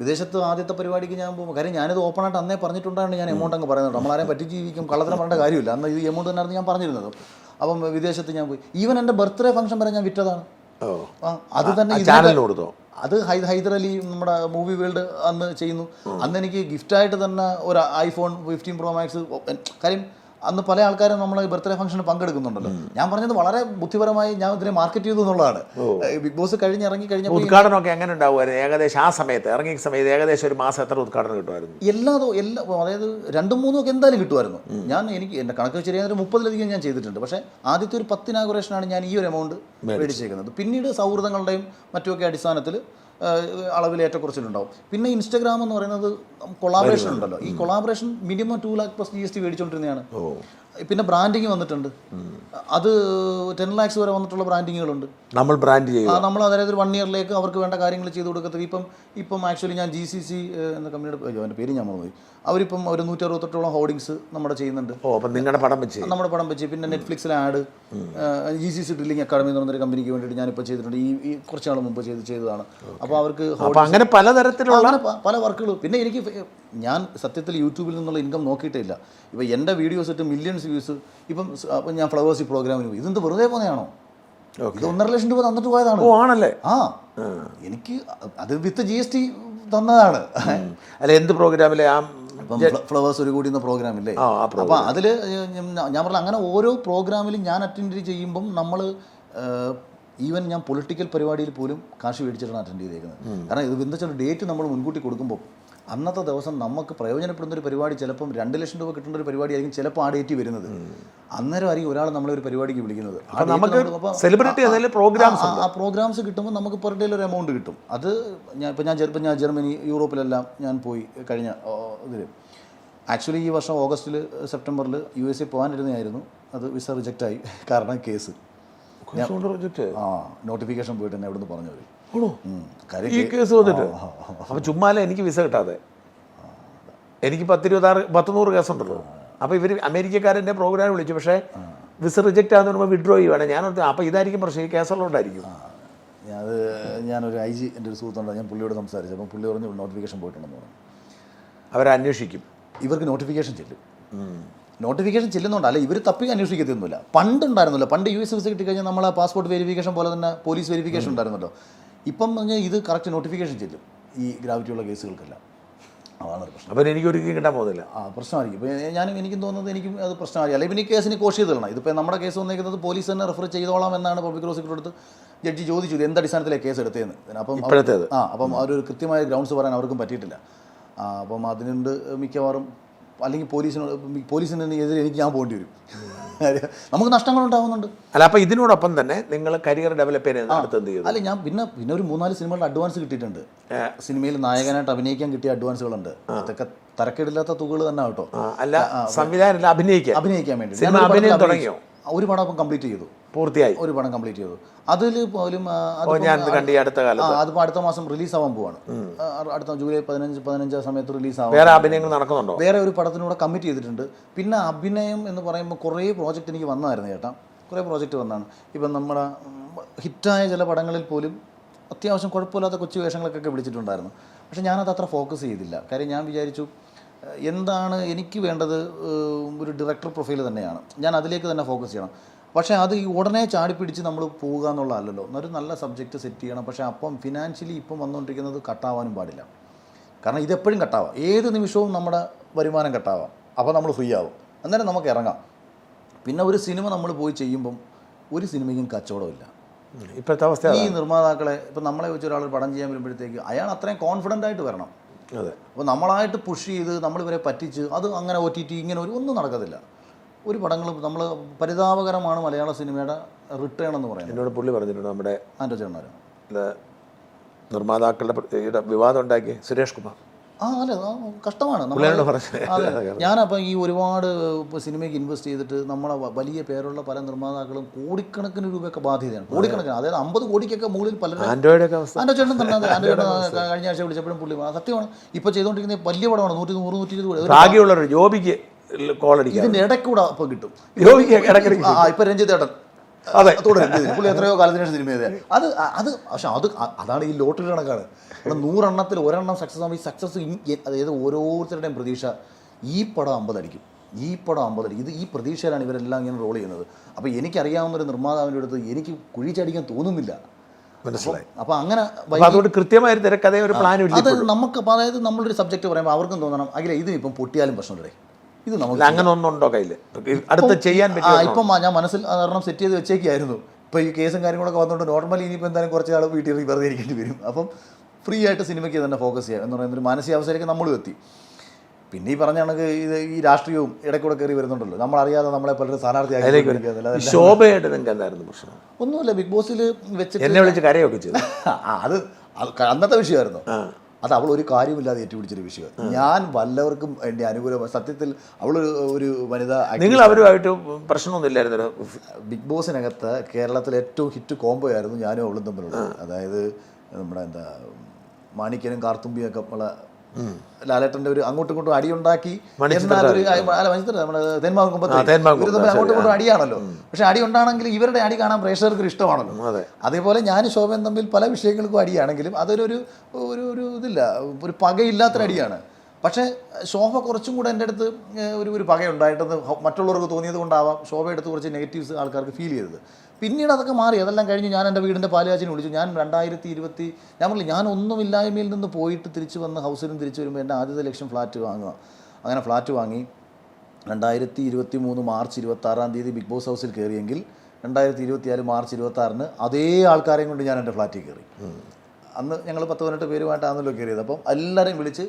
വിദേശത്ത് ആദ്യത്തെ പരിപാടിക്ക് ഞാൻ പോകുമ്പോൾ, കാര്യം ഞാനിത് ഓപ്പണായിട്ട് അന്നേ പറഞ്ഞിട്ടുണ്ടാണ് ഞാൻ എമൗണ്ട് അങ്ങ് പറയുന്നത്. നമ്മളാരെയും പറ്റി ജീവിക്കും, കള്ളത്തിനും പറയേണ്ട കാര്യമില്ല. അന്ന് ഈ എമൗണ്ട് തന്നെയായിരുന്നു ഞാൻ പറഞ്ഞിരുന്നത്. അപ്പം വിദേശത്ത് ഞാൻ പോയി, ഈവൻ എൻ്റെ ബർത്ത്ഡേ ഫംഗ്ഷൻ വരെ ഞാൻ വിറ്റതാണ്. അത് തന്നെ അത് ഹൈദർ അലി നമ്മുടെ മൂവി വേൾഡ് അന്ന് ചെയ്യുന്നു. അന്ന് എനിക്ക് ഗിഫ്റ്റായിട്ട് തന്നെ ഒരു iPhone 15 Pro Max. കാര്യം അന്ന് പല ആൾക്കാരും നമ്മളെ ബർത്ത്ഡേ ഫംഗ്ഷന് പങ്കെടുക്കുന്നുണ്ടല്ലോ. ഞാൻ പറഞ്ഞത് വളരെ ബുദ്ധിപരമായി ഞാൻ ഇതിനെ മാർക്കറ്റ് ചെയ്തു എന്നുള്ളതാണ്. ബിഗ് ബോസ് ഇറങ്ങി കഴിഞ്ഞപ്പോൾ ഉദ്ഘാടനമൊക്കെ എങ്ങനെ ഉണ്ടാവുമായിരുന്നു? ഏകദേശം ആ സമയത്ത് ഇറങ്ങിയ സമയത്ത് ഏകദേശം ഒരു മാസം എത്ര ഉദ്ഘാടനം കിട്ടുമായിരുന്നു? അതായത് 2-3 ഒക്കെ എന്തായാലും കിട്ടുമായിരുന്നു. എനിക്ക് എൻ്റെ കണക്ക് ശരിയായ 30-ലധികം ഞാൻ ചെയ്തിട്ടുണ്ട്. പക്ഷേ ആദ്യത്തെ ഒരു 10 ഇനാഗുറേഷനാണ് ഞാൻ ഈ ഒരു എമൗണ്ട് മേടിച്ചേക്കുന്നത്. പിന്നീട് സൗഹൃദങ്ങളുടെയും മറ്റുമൊക്കെ അടിസ്ഥാനത്തിൽ അളവിൽ ഏറ്റക്കുറച്ചിലുണ്ടാവും. പിന്നെ ഇൻസ്റ്റാഗ്രാം എന്ന് പറയുന്നത് കൊളാബറേഷൻ ഉണ്ടല്ലോ. ഈ കൊളാബറേഷൻ മിനിമം 2 lakh+ GST മേടിച്ചുകൊണ്ടിരുന്നതാണ്. പിന്നെ ബ്രാൻഡിങ് വന്നിട്ടുണ്ട്. അത് 10 lakhs വരെ വന്നിട്ടുള്ള ബ്രാൻഡിങ്ങുകളുണ്ട്. നമ്മൾ ബ്രാൻഡ് ചെയ്യും. നമ്മൾ അതായത് 1 yearലേക്ക് അവർക്ക് വേണ്ട കാര്യങ്ങൾ ചെയ്ത് കൊടുക്കത്തത്. ഇപ്പം ആക്ച്വലി ഞാൻ GCC എന്ന കമ്പനിയുടെ അവൻ്റെ പേര് ഞാൻ മറന്നുപോയി. അവരിപ്പം ഒരു 168ഓളം ഹോർഡിങ്സ് നമ്മുടെ ചെയ്യുന്നുണ്ട്. അപ്പം നിങ്ങളുടെ പടം വെച്ച് നമ്മുടെ പടം വെച്ച്. പിന്നെ നെറ്റ്ഫ്ലിക്സിലെ ആഡ് GCC ഡ്രില്ലിംഗ് അക്കാഡമി എന്ന് പറഞ്ഞൊരു കമ്പനിക്ക് വേണ്ടിയിട്ട് ഞാനിപ്പോൾ ചെയ്തിട്ടുണ്ട്. ഈ കുറച്ച് നാൾ മുമ്പ് ചെയ്തതാണ്. അപ്പോൾ അവർക്ക് അങ്ങനെ പലതരത്തിലുള്ള പല വർക്കുകൾ. പിന്നെ എനിക്ക് ഞാൻ സത്യത്തിൽ യൂട്യൂബിൽ നിന്നുള്ള ഇൻകം നോക്കിയിട്ടേ ഇല്ല. ഇപ്പം എൻ്റെ വീഡിയോസ് ഇട്ട് മില്യൺസ് വ്യൂസ്. ഇപ്പം ഞാൻ ഫ്ലവേഴ്സ് പ്രോഗ്രാമിന് പോയി. ഇതെന്ത് വെറുതെ പോകുന്നതാണോ? ഇത് 1.5 ലക്ഷം രൂപ തന്നിട്ട് പോയതാണ്. ആണല്ലേ? എനിക്ക് അത് വിത്ത് GST തന്നതാണ്. അല്ല, എന്ത് പ്രോഗ്രാമിലെ? ഫ്ലവേഴ്സ് ഒരു കൂടി എന്ന പ്രോഗ്രാമില്ലേ? അപ്പോൾ അതിൽ ഞാൻ പറഞ്ഞ അങ്ങനെ ഓരോ പ്രോഗ്രാമിലും ഞാൻ അറ്റൻഡ് ചെയ്യുമ്പം നമ്മൾ ഈവൻ ഞാൻ പൊളിറ്റിക്കൽ പരിപാടിയിൽ പോലും കാശ് മേടിച്ചിട്ടാണ് അറ്റൻഡ് ചെയ്തേക്കുന്നത്. കാരണം ഇത് എന്താ വെച്ചാൽ ഡേറ്റ് നമ്മൾ മുൻകൂട്ടി കൊടുക്കുമ്പോൾ അന്നത്തെ ദിവസം നമുക്ക് പ്രയോജനപ്പെടുന്ന ഒരു പരിപാടി ചിലപ്പം 2 ലക്ഷം രൂപ കിട്ടേണ്ട ഒരു പരിപാടി ആയിരിക്കും ചിലപ്പോൾ ആ ഡേറ്റ് വരുന്നത്. അന്നേരം ആയിരിക്കും ഒരാൾ നമ്മളെ ഒരു പരിപാടിക്ക് വിളിക്കുന്നത്. ആ പ്രോഗ്രാംസ് കിട്ടുമ്പോൾ നമുക്ക് പെർ ഡേയിൽ ഒരു എമൗണ്ട് കിട്ടും. അത് ഞാൻ ജർമ്മനി, യൂറോപ്പിലെല്ലാം ഞാൻ പോയി കഴിഞ്ഞ ഇതിൽ. ആക്ച്വലി ഈ വർഷം ഓഗസ്റ്റിൽ സെപ്റ്റംബറിൽ USA പോകാനിരുന്നതായിരുന്നു. അത് വിസ റിജക്റ്റായി. കാരണം കേസ് നോട്ടിഫിക്കേഷൻ പോയിട്ട് തന്നെ എവിടെ നിന്ന് പറഞ്ഞു വരും. ഈ കേസ് വന്നിട്ട് അപ്പം ചുമ്മാലെ എനിക്ക് വിസ കിട്ടാതെ എനിക്ക് 10-100 കേസുണ്ടല്ലോ. അപ്പോൾ ഇവർ അമേരിക്കക്കാരൻ്റെ പ്രോഗ്രാം വിളിച്ചു. പക്ഷേ വിസ റിജക്റ്റ് ആകുന്ന പറയുമ്പോൾ വിഡ്രോ ചെയ്യുവാണ്. ഞാനോർത്ത് അപ്പോൾ ഇതായിരിക്കും പ്രശ്നം, ഈ കേസുള്ളതുകൊണ്ടായിരിക്കും. ഞാനൊരു IG എൻ്റെ ഒരു സുഹൃത്തുണ്ട്, ഞാൻ പുള്ളിയോട് സംസാരിച്ചു. അപ്പം പുള്ളി പറഞ്ഞു നോട്ടിഫിക്കേഷൻ പോയിട്ടുണ്ടെന്ന് പറഞ്ഞു. അവരന്വേഷിക്കും. ഇവർക്ക് നോട്ടിഫിക്കേഷൻ ചെല്ലും. നോട്ടിഫിക്കേഷൻ ചെല്ലുന്നുണ്ട്. അല്ല, ഇവർ തപ്പി അന്വേഷിക്കത്തൊന്നുമില്ല. പണ്ടുണ്ടായിരുന്നല്ലോ. പണ്ട് US വിസ കിട്ടിക്കഴിഞ്ഞാൽ നമ്മളെ പാസ്പോർട്ട് വെരിഫിക്കേഷൻ പോലെ തന്നെ പോലീസ് വെരിഫിക്കേഷൻ ഉണ്ടായിരുന്നല്ലോ. ഇപ്പം പറഞ്ഞാൽ ഇത് കറക്റ്റ് നോട്ടിഫിക്കേഷൻ ചെല്ലും ഈ ഗ്രാവിറ്റിയുള്ള കേസുകൾക്കെല്ലാം. അതാണ് ഒരു പ്രശ്നം. അപ്പം എനിക്ക് ഒരിക്കലും കിട്ടാൻ പോകുന്നില്ല. പ്രശ്നമായിരിക്കും. ഇപ്പോൾ എനിക്കും തോന്നുന്നത് എനിക്കും അത് പ്രശ്നമായിരിക്കും. അല്ലെങ്കിൽ പിന്നെ ഈ കേസിന് കോഷ് ചെയ്ത് തരണം. ഇതിപ്പോൾ നമ്മുടെ കേസ് വന്നിരിക്കുന്നത് പോലീസ് തന്നെ റെഫർ ചെയ്തോളാം എന്നാണ് പബ്ലിക് പ്രോസിക്യൂട്ടർ അടുത്ത് ജഡ്ജി ചോദിച്ചു ഇത് എന്ത് അടിസ്ഥാനത്തിലാണ് കേസ് എടുത്തതെന്ന്. അപ്പം അവരൊരു കൃത്യമായ ഗ്രൗണ്ട്സ് പറയാൻ അവർക്കും പറ്റിയിട്ടില്ല. അപ്പം അതിനുണ്ട് മിക്കവാറും അല്ലെങ്കിൽ പോലീസിനെതിരെ എനിക്ക് ഞാൻ പോകേണ്ടി വരും. നമുക്ക് നഷ്ടങ്ങൾ ഉണ്ടാകുന്നുണ്ട്. അല്ല, അപ്പോൾ ഇതിനോടൊപ്പം തന്നെ നിങ്ങൾ കരിയർ ഡെവലപ്പ് ചെയ്യാൻ അല്ല, ഞാൻ പിന്നെ ഒരു 3-4 സിനിമകളുടെ അഡ്വാൻസ് കിട്ടിയിട്ടുണ്ട്. സിനിമയിൽ നായകനായിട്ട് അഭിനയിക്കാൻ കിട്ടിയ അഡ്വാൻസുകളുണ്ട്. അതൊക്കെ തരക്കേടില്ലാത്ത തുകകൾ തന്നെ കേട്ടോ. അല്ല, സംവിധാനം അഭിനയിക്കാൻ വേണ്ടി തുടങ്ങിയോ? ഒരു പടം അപ്പം കംപ്ലീറ്റ് ചെയ്തു, പൂർത്തിയായി. ഒരു പടം കംപ്ലീറ്റ് ചെയ്തു. അതിൽ പോലും അതിപ്പോൾ അടുത്ത മാസം റിലീസാവാൻ പോവാണ്. അടുത്ത ജൂലൈ 15 സമയത്ത് റിലീസാവാൻ. വേറെ അഭിനയങ്ങൾ നടക്കുന്നുണ്ടോ? വേറെ ഒരു പടത്തിനൂടെ കമ്മിറ്റ് ചെയ്തിട്ടുണ്ട്. പിന്നെ അഭിനയം എന്ന് പറയുമ്പോൾ കുറേ പ്രോജക്റ്റ് എനിക്ക് വന്നായിരുന്നു ചേട്ടാ. കുറേ പ്രോജക്റ്റ് വന്നാണ്. ഇപ്പം നമ്മുടെ ഹിറ്റായ ചില പടങ്ങളിൽ പോലും അത്യാവശ്യം കുഴപ്പമില്ലാത്ത കൊച്ചു വേഷങ്ങളൊക്കെ വിളിച്ചിട്ടുണ്ടായിരുന്നു. പക്ഷേ ഞാനത് അത്ര ഫോക്കസ് ചെയ്തില്ല. കാര്യം ഞാൻ വിചാരിച്ചു എന്താണ് എനിക്ക് വേണ്ടത്, ഒരു ഡയറക്ടർ പ്രൊഫൈൽ തന്നെയാണ്. ഞാൻ അതിലേക്ക് തന്നെ ഫോക്കസ് ചെയ്യണം. പക്ഷേ അത് ഈ ഉടനെ ചാടിപ്പിടിച്ച് നമ്മൾ പോവുക എന്നുള്ളതല്ലല്ലോ. ഒരു നല്ല സബ്ജക്റ്റ് സെറ്റ് ചെയ്യണം. പക്ഷേ അപ്പം ഫിനാൻഷ്യലി ഇപ്പം വന്നുകൊണ്ടിരിക്കുന്നത് കട്ടാവാനും പാടില്ല. കാരണം ഇതെപ്പോഴും കട്ടാവാം. ഏത് നിമിഷവും നമ്മുടെ വരുമാനം കട്ടാവാം. അപ്പോൾ നമ്മൾ ഫ്രീ ആവും. അന്നേരം നമുക്ക് ഇറങ്ങാം. പിന്നെ ഒരു സിനിമ നമ്മൾ പോയി ചെയ്യുമ്പം ഒരു സിനിമയ്ക്കും കച്ചവടമില്ല. ഇപ്പോഴത്തെ അവസ്ഥ ഈ നിർമ്മാതാക്കളെ ഇപ്പം നമ്മളെ വെച്ച് ഒരാൾ പടം ചെയ്യാൻ വരുമ്പോഴത്തേക്ക് അയാൾ അത്രയും കോൺഫിഡൻ്റ് ആയിട്ട് വരണം. അതെ. അപ്പോൾ നമ്മളായിട്ട് പുഷ് ചെയ്ത് നമ്മളിവരെ പറ്റിച്ച് അത് അങ്ങനെ OTT ഇങ്ങനെ ഒന്നും നടക്കത്തില്ല. ഒരു പടങ്ങൾ നമ്മൾ പരിതാപകരമാണ് മലയാള സിനിമയുടെ റിട്ടേൺ എന്ന് പറയുന്നത്. എന്നോട് പുള്ളി പറഞ്ഞിട്ടുണ്ട്, നമ്മുടെ ആൻഡോ ചേട്ടനാരും നിർമ്മാതാക്കളുടെ വിവാദം ഉണ്ടാക്കി സുരേഷ് കുമാർ. അല്ല, കഷ്ടമാണ്. ഞാനപ്പം ഈ ഒരുപാട് സിനിമയ്ക്ക് ഇൻവെസ്റ്റ് ചെയ്തിട്ട് നമ്മളെ വലിയ പേരുള്ള പല നിർമ്മാതാക്കളും കോടിക്കണക്കിന് രൂപയൊക്കെ ബാധ്യതയാണ്. കോടിക്കണക്കിന്, അതായത് 50 കോടിക്കൊക്കെ മുകളിൽ പലരും. ആൻഡോ ചേട്ടൻ തന്നെ. ആൻഡോ ചേട്ടൻ കഴിഞ്ഞ ആഴ്ച വിളിച്ചപ്പോഴും പുള്ളി സത്യമാണ്. ഇപ്പോൾ ചെയ്തുകൊണ്ടിരിക്കുന്ന വലിയ പടമാണ്. 100-120 കോടി. ജോബിക്ക് ഇതിൻ്റെ ഇടയ്ക്കൂടെ ഇപ്പം കിട്ടും. ഇപ്പം രഞ്ജിത്ത് ഏട്ടൻ പുള്ളി എത്രയോ കാലത്തിന് ശേഷം സിനിമ ചെയ്തത്. പക്ഷെ അതാണ് ഈ ലോട്ടറി കണക്കാണ്. 100 എണ്ണത്തിൽ ഒരെണ്ണം സക്സസ് ആകുമ്പോൾ ഈ സക്സസ് അതായത് ഓരോരുത്തരുടെയും പ്രതീക്ഷ ഈ പടം 50 അടിക്കും, ഈ പടം 50 അടിക്കും. ഈ പ്രതീക്ഷയിലാണ് ഇവരെല്ലാം ഇങ്ങനെ റോൾ ചെയ്യുന്നത്. അപ്പോൾ എനിക്കറിയാവുന്നൊരു നിർമ്മാതാവിൻ്റെ അടുത്ത് എനിക്ക് കുഴിച്ചടിക്കാൻ തോന്നുന്നില്ല. മനസ്സിലായി. അപ്പോൾ അങ്ങനെ അതുകൊണ്ട് കൃത്യമായ തിരക്കഥ ഒരു പ്ലാനും ഇല്ല. അത് നമുക്ക് അതായത് നമ്മളൊരു സബ്ജക്റ്റ് പറയുമ്പോൾ അവർക്കും തോന്നണം അഖില ഇതിനിപ്പം പൊട്ടിയാലും പ്രശ്നമില്ലേ, ഇത് നമുക്ക് അങ്ങനെ ഒന്നുണ്ടോ കയ്യിൽ അടുത്ത് ചെയ്യാൻ പറ്റും. ഇപ്പം ഞാൻ മനസ്സിൽ ഒരെണ്ണം സെറ്റ് ചെയ്ത് വെച്ചേക്കായിരുന്നു. ഇപ്പോൾ ഈ കേസും കാര്യങ്ങളൊക്കെ വന്നുകൊണ്ട് നോർമലി ഇനിയിപ്പോൾ എന്തായാലും കുറച്ച് ആൾ വീട്ടിൽ വെറുതെ ഇരിക്കേണ്ടി വരും. അപ്പം ഫ്രീ ആയിട്ട് സിനിമയ്ക്ക് തന്നെ ഫോക്കസ് ചെയ്യുക എന്ന് പറയുന്നൊരു മാനസികാവസ്ഥയിലേക്ക് നമ്മളും എത്തി. പിന്നെ ഈ പറഞ്ഞ കണക്ക് ഈ രാഷ്ട്രീയവും ഇടയ്ക്കൂടെ കയറി വരുന്നുണ്ടല്ലോ. നമ്മളറിയാതെ നമ്മളെ പലരും സ്ഥാനാർത്ഥിയാക്കി. ശോഭയായിട്ട് നിങ്ങൾക്ക് എന്തായിരുന്നു പ്രശ്നം? ഒന്നുമില്ല, ബിഗ് ബോസിൽ വെച്ചിട്ട് എന്നെ വിളിച്ച് കരയൊക്കെ ചെയ്തു. അത് അന്നത്തെ വിഷയമായിരുന്നു. അത് അവൾ ഒരു കാര്യമില്ലാതെ ഏറ്റുപിടിച്ചൊരു വിഷയം. ഞാൻ വല്ലവർക്കും എൻ്റെ അനുകൂലമായി സത്യത്തിൽ അവൾ ഒരു വനിത. നിങ്ങൾ അവരുമായിട്ട് പ്രശ്നമൊന്നുമില്ലായിരുന്നു? ബിഗ് ബോസിനകത്ത് കേരളത്തിലെ ഏറ്റവും ഹിറ്റ് കോംബോ ആയിരുന്നു ഞാനും അവളും തമ്മിലുള്ളത്. അതായത് നമ്മുടെ മാണിക്യനും കാർത്തുമ്പിയും ഒക്കെ ഉള്ള ലാലേട്ടൻ്റെ ഒരു അങ്ങോട്ടും ഇങ്ങോട്ടും അടിയുണ്ടാക്കി എന്നാലൊരു നമ്മുടെ തെന്മാകുമ്പത്തിൽ അങ്ങോട്ടും ഇങ്ങോട്ടും അടിയാണല്ലോ. പക്ഷെ അടി ഉണ്ടാണെങ്കിൽ ഇവരുടെ അടി കാണാൻ പ്രേക്ഷകർക്ക് ഇഷ്ടമാണല്ലോ. അതേപോലെ ഞാൻ ശോഭൻ തമ്മിൽ പല വിഷയങ്ങൾക്കും അടിയാണെങ്കിലും അതൊരു ഒരു ഇതില്ല, ഒരു പകയില്ലാത്തൊരടിയാണ്. പക്ഷേ ശോഭ കുറച്ചും കൂടെ എൻ്റെ അടുത്ത് ഒരു പകയുണ്ടായിട്ടെന്ന് മറ്റുള്ളവർക്ക് തോന്നിയത് കൊണ്ടാവാം ശോഭ എടുത്ത് കുറച്ച് നെഗറ്റീവ്സ് ആൾക്കാർക്ക് ഫീൽ ചെയ്തത്. പിന്നീട് അതൊക്കെ മാറി. അതെല്ലാം കഴിഞ്ഞ് ഞാൻ എൻ്റെ വീടിൻ്റെ പാലുകാച്ചിനെ വിളിച്ചു. ഞാൻ 2020 ഞാൻ ഒന്നുമില്ലായ്മയിൽ നിന്ന് പോയിട്ട് തിരിച്ച് വന്ന് ഹൗസിലും തിരിച്ച് വരുമ്പോൾ എൻ്റെ ആദ്യത്തെ ലക്ഷ്യം ഫ്ലാറ്റ് വാങ്ങുക. അങ്ങനെ ഫ്ലാറ്റ് വാങ്ങി 2023 മാർച്ച് 26 ബിഗ് ബോസ് ഹൗസിൽ കയറിയെങ്കിൽ 2024 മാർച്ച് 26 അതേ ആൾക്കാരെയും കൊണ്ട് ഞാൻ എൻ്റെ ഫ്ലാറ്റിൽ കയറി. അന്ന് ഞങ്ങൾ 10-18 പേരുമായിട്ടാണല്ലോ കയറിയത്. അപ്പം എല്ലാവരെയും വിളിച്ച്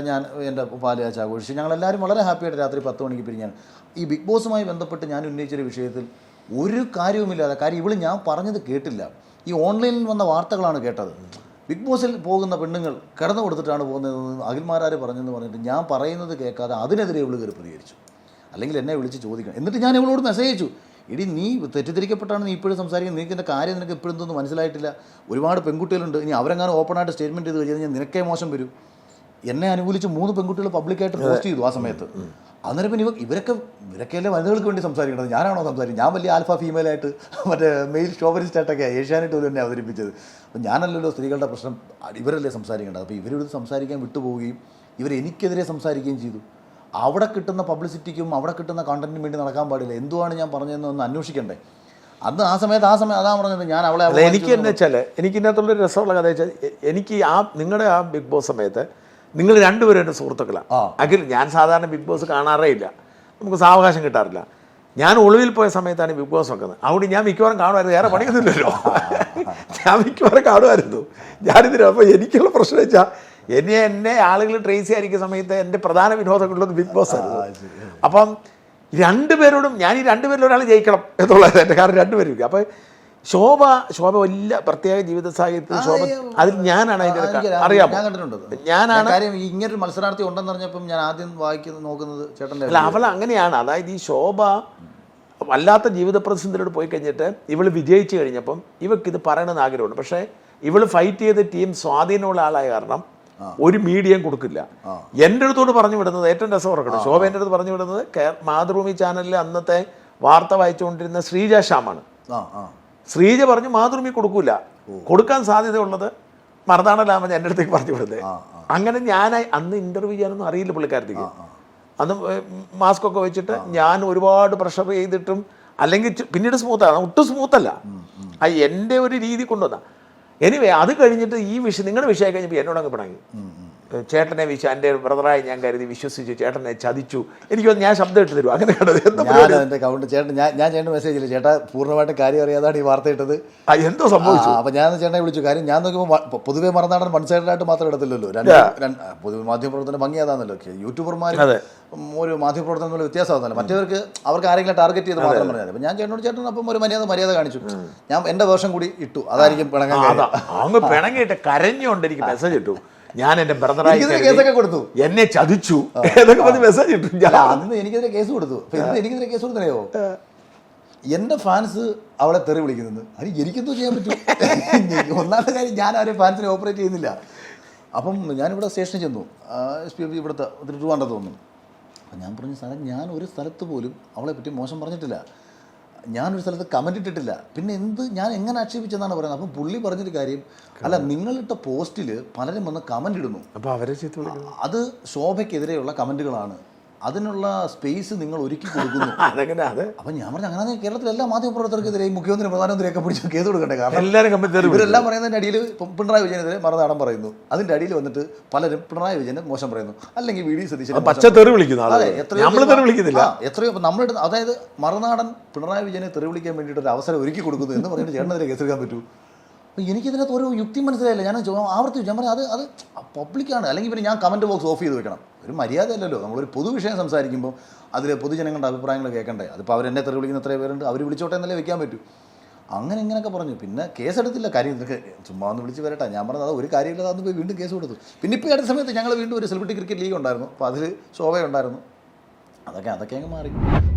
ഞാൻ എൻ്റെ പാലുകാച്ച് ആഘോഷിച്ച് ഞങ്ങളെല്ലാവരും വളരെ ഹാപ്പിയായിട്ട് രാത്രി 10 മണിക്ക് പിരിഞ്ഞാണ്. ഈ ബിഗ് ബോസുമായി ബന്ധപ്പെട്ട് ഞാൻ ഉന്നയിച്ചൊരു വിഷയത്തിൽ ഒരു കാര്യവുമില്ലാതെ, കാര്യം ഇവള് ഞാൻ പറഞ്ഞത് കേട്ടില്ല. ഈ ഓൺലൈനിൽ വന്ന വാർത്തകളാണ് കേട്ടത്. ബിഗ് ബോസിൽ പോകുന്ന പെണ്ണുങ്ങൾ കിടന്നു കൊടുത്തിട്ടാണ് പോകുന്നതെന്ന് അഖിൽമാരാർ പറഞ്ഞെന്ന് പറഞ്ഞിട്ട് ഞാൻ പറയുന്നത് കേൾക്കാതെ അതിനെതിരെ ഇവള് കയറി പ്രതികരിച്ചു. അല്ലെങ്കിൽ എന്നെ വിളിച്ച് ചോദിക്കണം. എന്നിട്ട് ഞാൻ ഇവളോട് മെസ്സേജ് അയച്ചു, ഇടി നീ തെറ്റിദ്ധരിക്കപ്പെട്ടാണ് നീ ഇപ്പോഴും സംസാരിക്കുന്നത്, നിനക്ക് എൻ്റെ കാര്യം നിനക്ക് ഇപ്പോഴും എന്തൊന്നും മനസ്സിലായിട്ടില്ല. ഒരുപാട് പെൺകുട്ടികളുണ്ട്, ഇനി അവരെങ്ങാനും ഓപ്പണായിട്ട് സ്റ്റേറ്റ്മെൻറ്റ് ചെയ്ത് കഴിഞ്ഞാൽ നിനക്കേ മോശം വരും. എന്നെ അനുകൂലിച്ച് 3 പെൺകുട്ടികൾ പബ്ലിക്കായിട്ട് പോസ്റ്റ് ചെയ്തു ആ സമയത്ത്. അന്നേരം പിന്നെ ഇവരൊക്കെയല്ലേ വനിതകൾക്ക് വേണ്ടി സംസാരിക്കേണ്ടത്, ഞാനാണോ സംസാരിക്കും? ഞാൻ വലിയ ആൽഫ ഫീമെയിലായിട്ട് മറ്റേ മെയിൽ ഷോവനിസ്റ്റായിട്ടൊക്കെ ഏഷ്യാനെറ്റ് പോലും എന്നെ അവതരിപ്പിച്ചത്. അപ്പം ഞാനല്ലല്ലോ സ്ത്രീകളുടെ പ്രശ്നം, ഇവരല്ലേ സംസാരിക്കേണ്ടത്. അപ്പോൾ ഇവരോട് സംസാരിക്കാൻ വിട്ടുപോവുകയും എനിക്കെതിരെ സംസാരിക്കുകയും ചെയ്തു. അവിടെ കിട്ടുന്ന പബ്ലിസിറ്റിക്കും അവിടെ കിട്ടുന്ന കണ്ടന്റിനും വേണ്ടി നടക്കാൻ പാടില്ല. എന്തുവാണ് ഞാൻ പറഞ്ഞതെന്ന് ഒന്ന് അന്വേഷിക്കണ്ടേ? അന്ന് ആ സമയത്ത് അതാ പറഞ്ഞത്. ഞാൻ അവളെ എനിക്ക് എന്താ വെച്ചാൽ എനിക്കിതിനകത്തുള്ളൊരു രസമുള്ള കഥ വെച്ചാൽ എനിക്ക് നിങ്ങളുടെ ബിഗ് ബോസ് സമയത്ത് നിങ്ങൾ രണ്ടുപേരും എൻ്റെ സുഹൃത്തുക്കളാണ്. അഖിൽ, ഞാൻ സാധാരണ ബിഗ് ബോസ് കാണാറേ ഇല്ല, നമുക്ക് സാവകാശം കിട്ടാറില്ല. ഞാൻ ഒളിവിൽ പോയ സമയത്താണ് ബിഗ് ബോസ് വെക്കുന്നത്. അവിടെ ഞാൻ മിക്കവാറും കാണുമായിരുന്നു, വേറെ പണിയൊന്നുമില്ലല്ലോ. ഞാൻ മിക്കവാറും കാണുമായിരുന്നു. ഞാനിതിന് അപ്പോൾ എനിക്കുള്ള പ്രശ്നം വെച്ചാൽ എന്നെ ആളുകൾ ട്രേസ് ചെയ്യാതിരിക്കുന്ന സമയത്ത് എൻ്റെ പ്രധാന വിനോദങ്ങളിലൊന്ന് ബിഗ് ബോസ് ആയിരുന്നു. അപ്പം രണ്ടുപേരോടും ഞാൻ ഈ രണ്ടുപേരിൽ ഒരാൾ ജയിക്കണം എന്നുള്ളത് എൻ്റെ കാരണം രണ്ടുപേരും. അപ്പോൾ ശോഭ വലിയ പ്രത്യേക ജീവിത സാഹചര്യത്തിൽ ശോഭ അതിൽ ഞാനാണ് അതിൻ്റെ അറിയാമോ? ഞാനാണ് കാര്യം. ഇങ്ങനൊരു മത്സരാർത്ഥി ഉണ്ടെന്ന് പറഞ്ഞപ്പം ഞാൻ ആദ്യം നോക്കുന്നത് ചേട്ടൻ്റെ അല്ല, അവൾ അങ്ങനെയാണ്. അതായത് ഈ ശോഭ വല്ലാത്ത ജീവിത പ്രതിസന്ധിയിലൂടെ പോയി കഴിഞ്ഞിട്ട് ഇവൾ വിജയിച്ചു കഴിഞ്ഞപ്പം ഇവൾക്കിത് പറയണമെന്ന് ആഗ്രഹമുണ്ട്. പക്ഷേ ഇവൾ ഫൈറ്റ് ചെയ്ത ടീം സ്വാധീനമുള്ള ആളായ കാരണം ഒരു മീഡിയയും കൊടുക്കില്ല. എൻ്റെ അടുത്തോട് പറഞ്ഞു വിടുന്നത് ഏറ്റവും രസം ഓർക്കണം, ശോഭ എൻ്റെ അടുത്ത് പറഞ്ഞു വിടുന്നത് മാതൃഭൂമി ചാനലിൽ അന്നത്തെ വാർത്ത വായിച്ചുകൊണ്ടിരുന്ന ശ്രീജ ശ്യാമാണ്. ശ്രീജ പറഞ്ഞു മാതൃഭൂമി കൊടുക്കൂല, കൊടുക്കാൻ സാധ്യതയുള്ളത് മറുനാടനാമൻ എൻ്റെ അടുത്തേക്ക് പറഞ്ഞു വിടുന്നത്. അങ്ങനെ ഞാൻ അന്ന് ഇൻ്റർവ്യൂ ചെയ്യാനൊന്നും അറിയില്ല പുള്ളിക്കാരത്തേക്ക്. അന്ന് മാസ്ക് ഒക്കെ വെച്ചിട്ട് ഞാൻ ഒരുപാട് പ്രഷർ ചെയ്തിട്ടും അല്ലെങ്കിൽ പിന്നീട് സ്മൂത്താണ്, ഒട്ടും സ്മൂത്തല്ല, എൻ്റെ ഒരു രീതി കൊണ്ടുവന്ന. എനിവേ അത് കഴിഞ്ഞിട്ട് ഈ വിഷയം നിങ്ങളുടെ വിഷയം കഴിഞ്ഞപ്പോൾ എന്നോട് അങ്ങ് പിണങ്ങി. ചേട്ടനെ എൻ്റെ ബ്രദറായി ഞാൻ കരുതി വിശ്വസിച്ചു, ചേട്ടനെ ചതിച്ചു. എനിക്കൊന്ന് ഞാൻ ശബ്ദം ഇട്ട് തരും അങ്ങനെ കണ്ടത് എൻ്റെ കൗണ്ട് ചേട്ടൻ ഞാൻ ചേട്ടൻ മെസ്സേജ് ഇല്ല, ചേട്ടാ പൂർണ്ണമായിട്ട് കാര്യം അറിയാതാണ് ഈ വാർത്ത ഇട്ടത്, എന്തോ സംഭവിച്ചു. അപ്പം ഞാൻ ചേട്ടനെ വിളിച്ചു. കാര്യം ഞാൻ നോക്കുമ്പോൾ പൊതുവെ മറുനാടൻ വൺ സൈഡായിട്ട് മാത്രം എടുത്തില്ലല്ലോ. പൊതുവെ മാധ്യമപ്രവർത്തനം ഭംഗി അതാണല്ലോ. യൂട്യൂബർമാർ ഒരു മാധ്യമപ്രവർത്തനം എന്നുള്ള വ്യത്യാസമാണല്ലോ. മറ്റവർക്ക് അവർക്ക് ആരെങ്കിലും ടാർഗറ്റ് ചെയ്ത് മാത്രം പറഞ്ഞാൽ. അപ്പം ഞാൻ ചേട്ടൻ അപ്പം ഒരു മര്യാദ കാണിച്ചു. ഞാൻ എൻ്റെ വേർഷൻ കൂടി ഇട്ടു, അതായിരിക്കും പിണങ്ങിയിട്ട് കരഞ്ഞുകൊണ്ട് എനിക്ക് മെസ്സേജ് ഇട്ടു, ഞാൻ എൻ്റെ ബ്രദറായി കേസൊക്കെ കൊടുത്തു, എന്നെ ചതിച്ചു എന്നൊക്കെ പറഞ്ഞ് മെസ്സേജ് ഇട്ടു. അന്ന് എനിക്കെതിരെ കേസ് കൊടുത്തു. എനിക്കെതിരെ കേസ് കൊടുത്തറിയോ? എൻ്റെ ഫാൻസ് അവളെ തെറി വിളിക്കുന്നത്, അത് എനിക്കെന്തോ ചെയ്യാൻ പറ്റും? ഒന്നാമത്തെ കാര്യം, ഞാൻ ആരെയും ഫാൻസിനെ ഓപ്പറേറ്റ് ചെയ്യുന്നില്ല. അപ്പം ഞാനിവിടെ സ്റ്റേഷനിൽ ചെന്നു, ഇവിടുത്തെ ട്രിവാൻഡ്രത്ത് വന്നു. അപ്പം ഞാൻ പറഞ്ഞു, സാറേ ഞാൻ ഒരു സ്ഥലത്ത് പോലും അവളെ പറ്റി മോശം പറഞ്ഞിട്ടില്ല, ഞാനൊരു സ്ഥലത്ത് കമൻറ്റ് ഇട്ടിട്ടില്ല, പിന്നെ ഞാൻ എങ്ങനെ ആക്ഷേപിച്ചെന്നാണ് പറയുന്നത്. അപ്പം പുള്ളി പറഞ്ഞൊരു കാര്യം, അല്ല നിങ്ങളിട്ട പോസ്റ്റിൽ പലരും വന്ന് കമൻ്റ് ഇടുന്നു, അപ്പോൾ അവരെ അത് ശോഭയ്ക്കെതിരെയുള്ള കമൻറ്റുകളാണ്, അതിനുള്ള സ്പേസ് നിങ്ങൾ ഒരുക്കി കൊടുക്കുന്നു. അപ്പം ഞാൻ പറഞ്ഞു, അങ്ങനെ കേരളത്തിലെ എല്ലാ മാധ്യമപ്രവർത്തകർക്കെതിരെ മുഖ്യമന്ത്രി പ്രധാനമന്ത്രിയൊക്കെ പിടിച്ച് കേസ് കൊടുക്കണ്ടേ? കാരണം ഇവരെല്ലാം പറയുന്നതിൻ്റെ അടിയിൽ പിണറായി വിജയനെതിരെ മറുനാടൻ പറയുന്നു, അതിൻ്റെ അടിയിൽ വന്നിട്ട് പലരും പിണറായി വിജയനെ മോശം പറയുന്നു, അല്ലെങ്കിൽ വി ഡി സതീശനെ പച്ചത്തെറി വിളിക്കുന്നു. എത്രയോ നമ്മളിട്ട്, അതായത് മറുനാടൻ പിണറായി വിജയനെ തെറി വിളിക്കാൻ വേണ്ടിയിട്ട് ഒരു അവസരം ഒരുക്കി കൊടുക്കുന്നു എന്ന് പറഞ്ഞിട്ട് ചേട്ടനെതിരെ കേസെടുക്കാൻ പറ്റൂ? അപ്പോൾ എനിക്കിതിനകത്ത് ഒരു യുക്തി മനസ്സിലായില്ല. ഞാൻ ആവർത്തിച്ചു, ഞാൻ പറഞ്ഞു അത് പബ്ലിക്കാണ്, അല്ലെങ്കിൽ പിന്നെ ഞാൻ കമൻറ്റ് ബോക്സ് ഓഫ് ചെയ്ത് വെക്കണം. ഒരു മര്യാദയല്ലല്ലോ, നമ്മളൊരു പൊതുവിഷയം സംസാരിക്കുമ്പോൾ അതിൽ പൊതുജനങ്ങളുടെ അഭിപ്രായങ്ങൾ കേൾക്കണ്ടേ? അതിപ്പോൾ അവരെന്നെ തെറി വിളിക്കുന്ന എത്രയോ പേരുണ്ട്, അവർ വിളിച്ചോട്ടെ എന്നല്ലേ വെക്കാൻ പറ്റൂ. അങ്ങനെ ഇങ്ങനെയൊക്കെ പറഞ്ഞു. പിന്നെ കേസെടുത്തില്ല. കാര്യം ഇതൊക്കെ ചുമ്മാ ഒന്ന് വിളിച്ച് വരട്ടെ. ഞാൻ പറഞ്ഞത് അത് ഒരു കാര്യമില്ല, അതൊന്ന് പോയി വീണ്ടും കേസ് കൊടുത്തു. പിന്നെ ഇപ്പോൾ അടുത്ത സമയത്ത് ഞങ്ങൾ വീണ്ടും ഒരു സെലിബ്രിറ്റി ക്രിക്കറ്റ് ലീഗ് ഉണ്ടായിരുന്നു. അപ്പോൾ അതിൽ ശോഭയുണ്ടായിരുന്നു. അതൊക്കെ അങ്ങ് മാറി.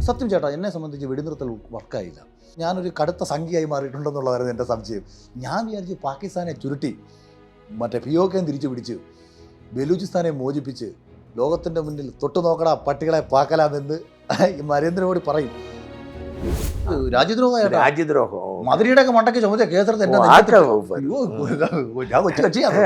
സത്യം ചേട്ടാ, എന്നെ സംബന്ധിച്ച് വെടിനിർത്തൽ വർക്കായില്ല. ഞാനൊരു കടുത്ത സംഖ്യയായി മാറിയിട്ടുണ്ടെന്നുള്ളതായിരുന്നു എൻ്റെ സംശയം. ഞാൻ വിചാരിച്ച് പാകിസ്ഥാനെ ചുരുട്ടി മറ്റേ പിയോക്കയും തിരിച്ചു പിടിച്ച് ബലൂചിസ്ഥാനെ മോചിപ്പിച്ച് ലോകത്തിൻ്റെ മുന്നിൽ തൊട്ടു നോക്കടാ പട്ടികളെ പാക്കലാമെന്ന് നരേന്ദ്രമോദി പറയും. രാജ്യദ്രോഹം മധുരയുടെ ഒക്കെ മണ്ടയ്ക്ക് ചുമച്ച കേസെടുത്ത് എന്നെ ആ ഞാൻ കൊച്ചു കക്ഷിയാണ്.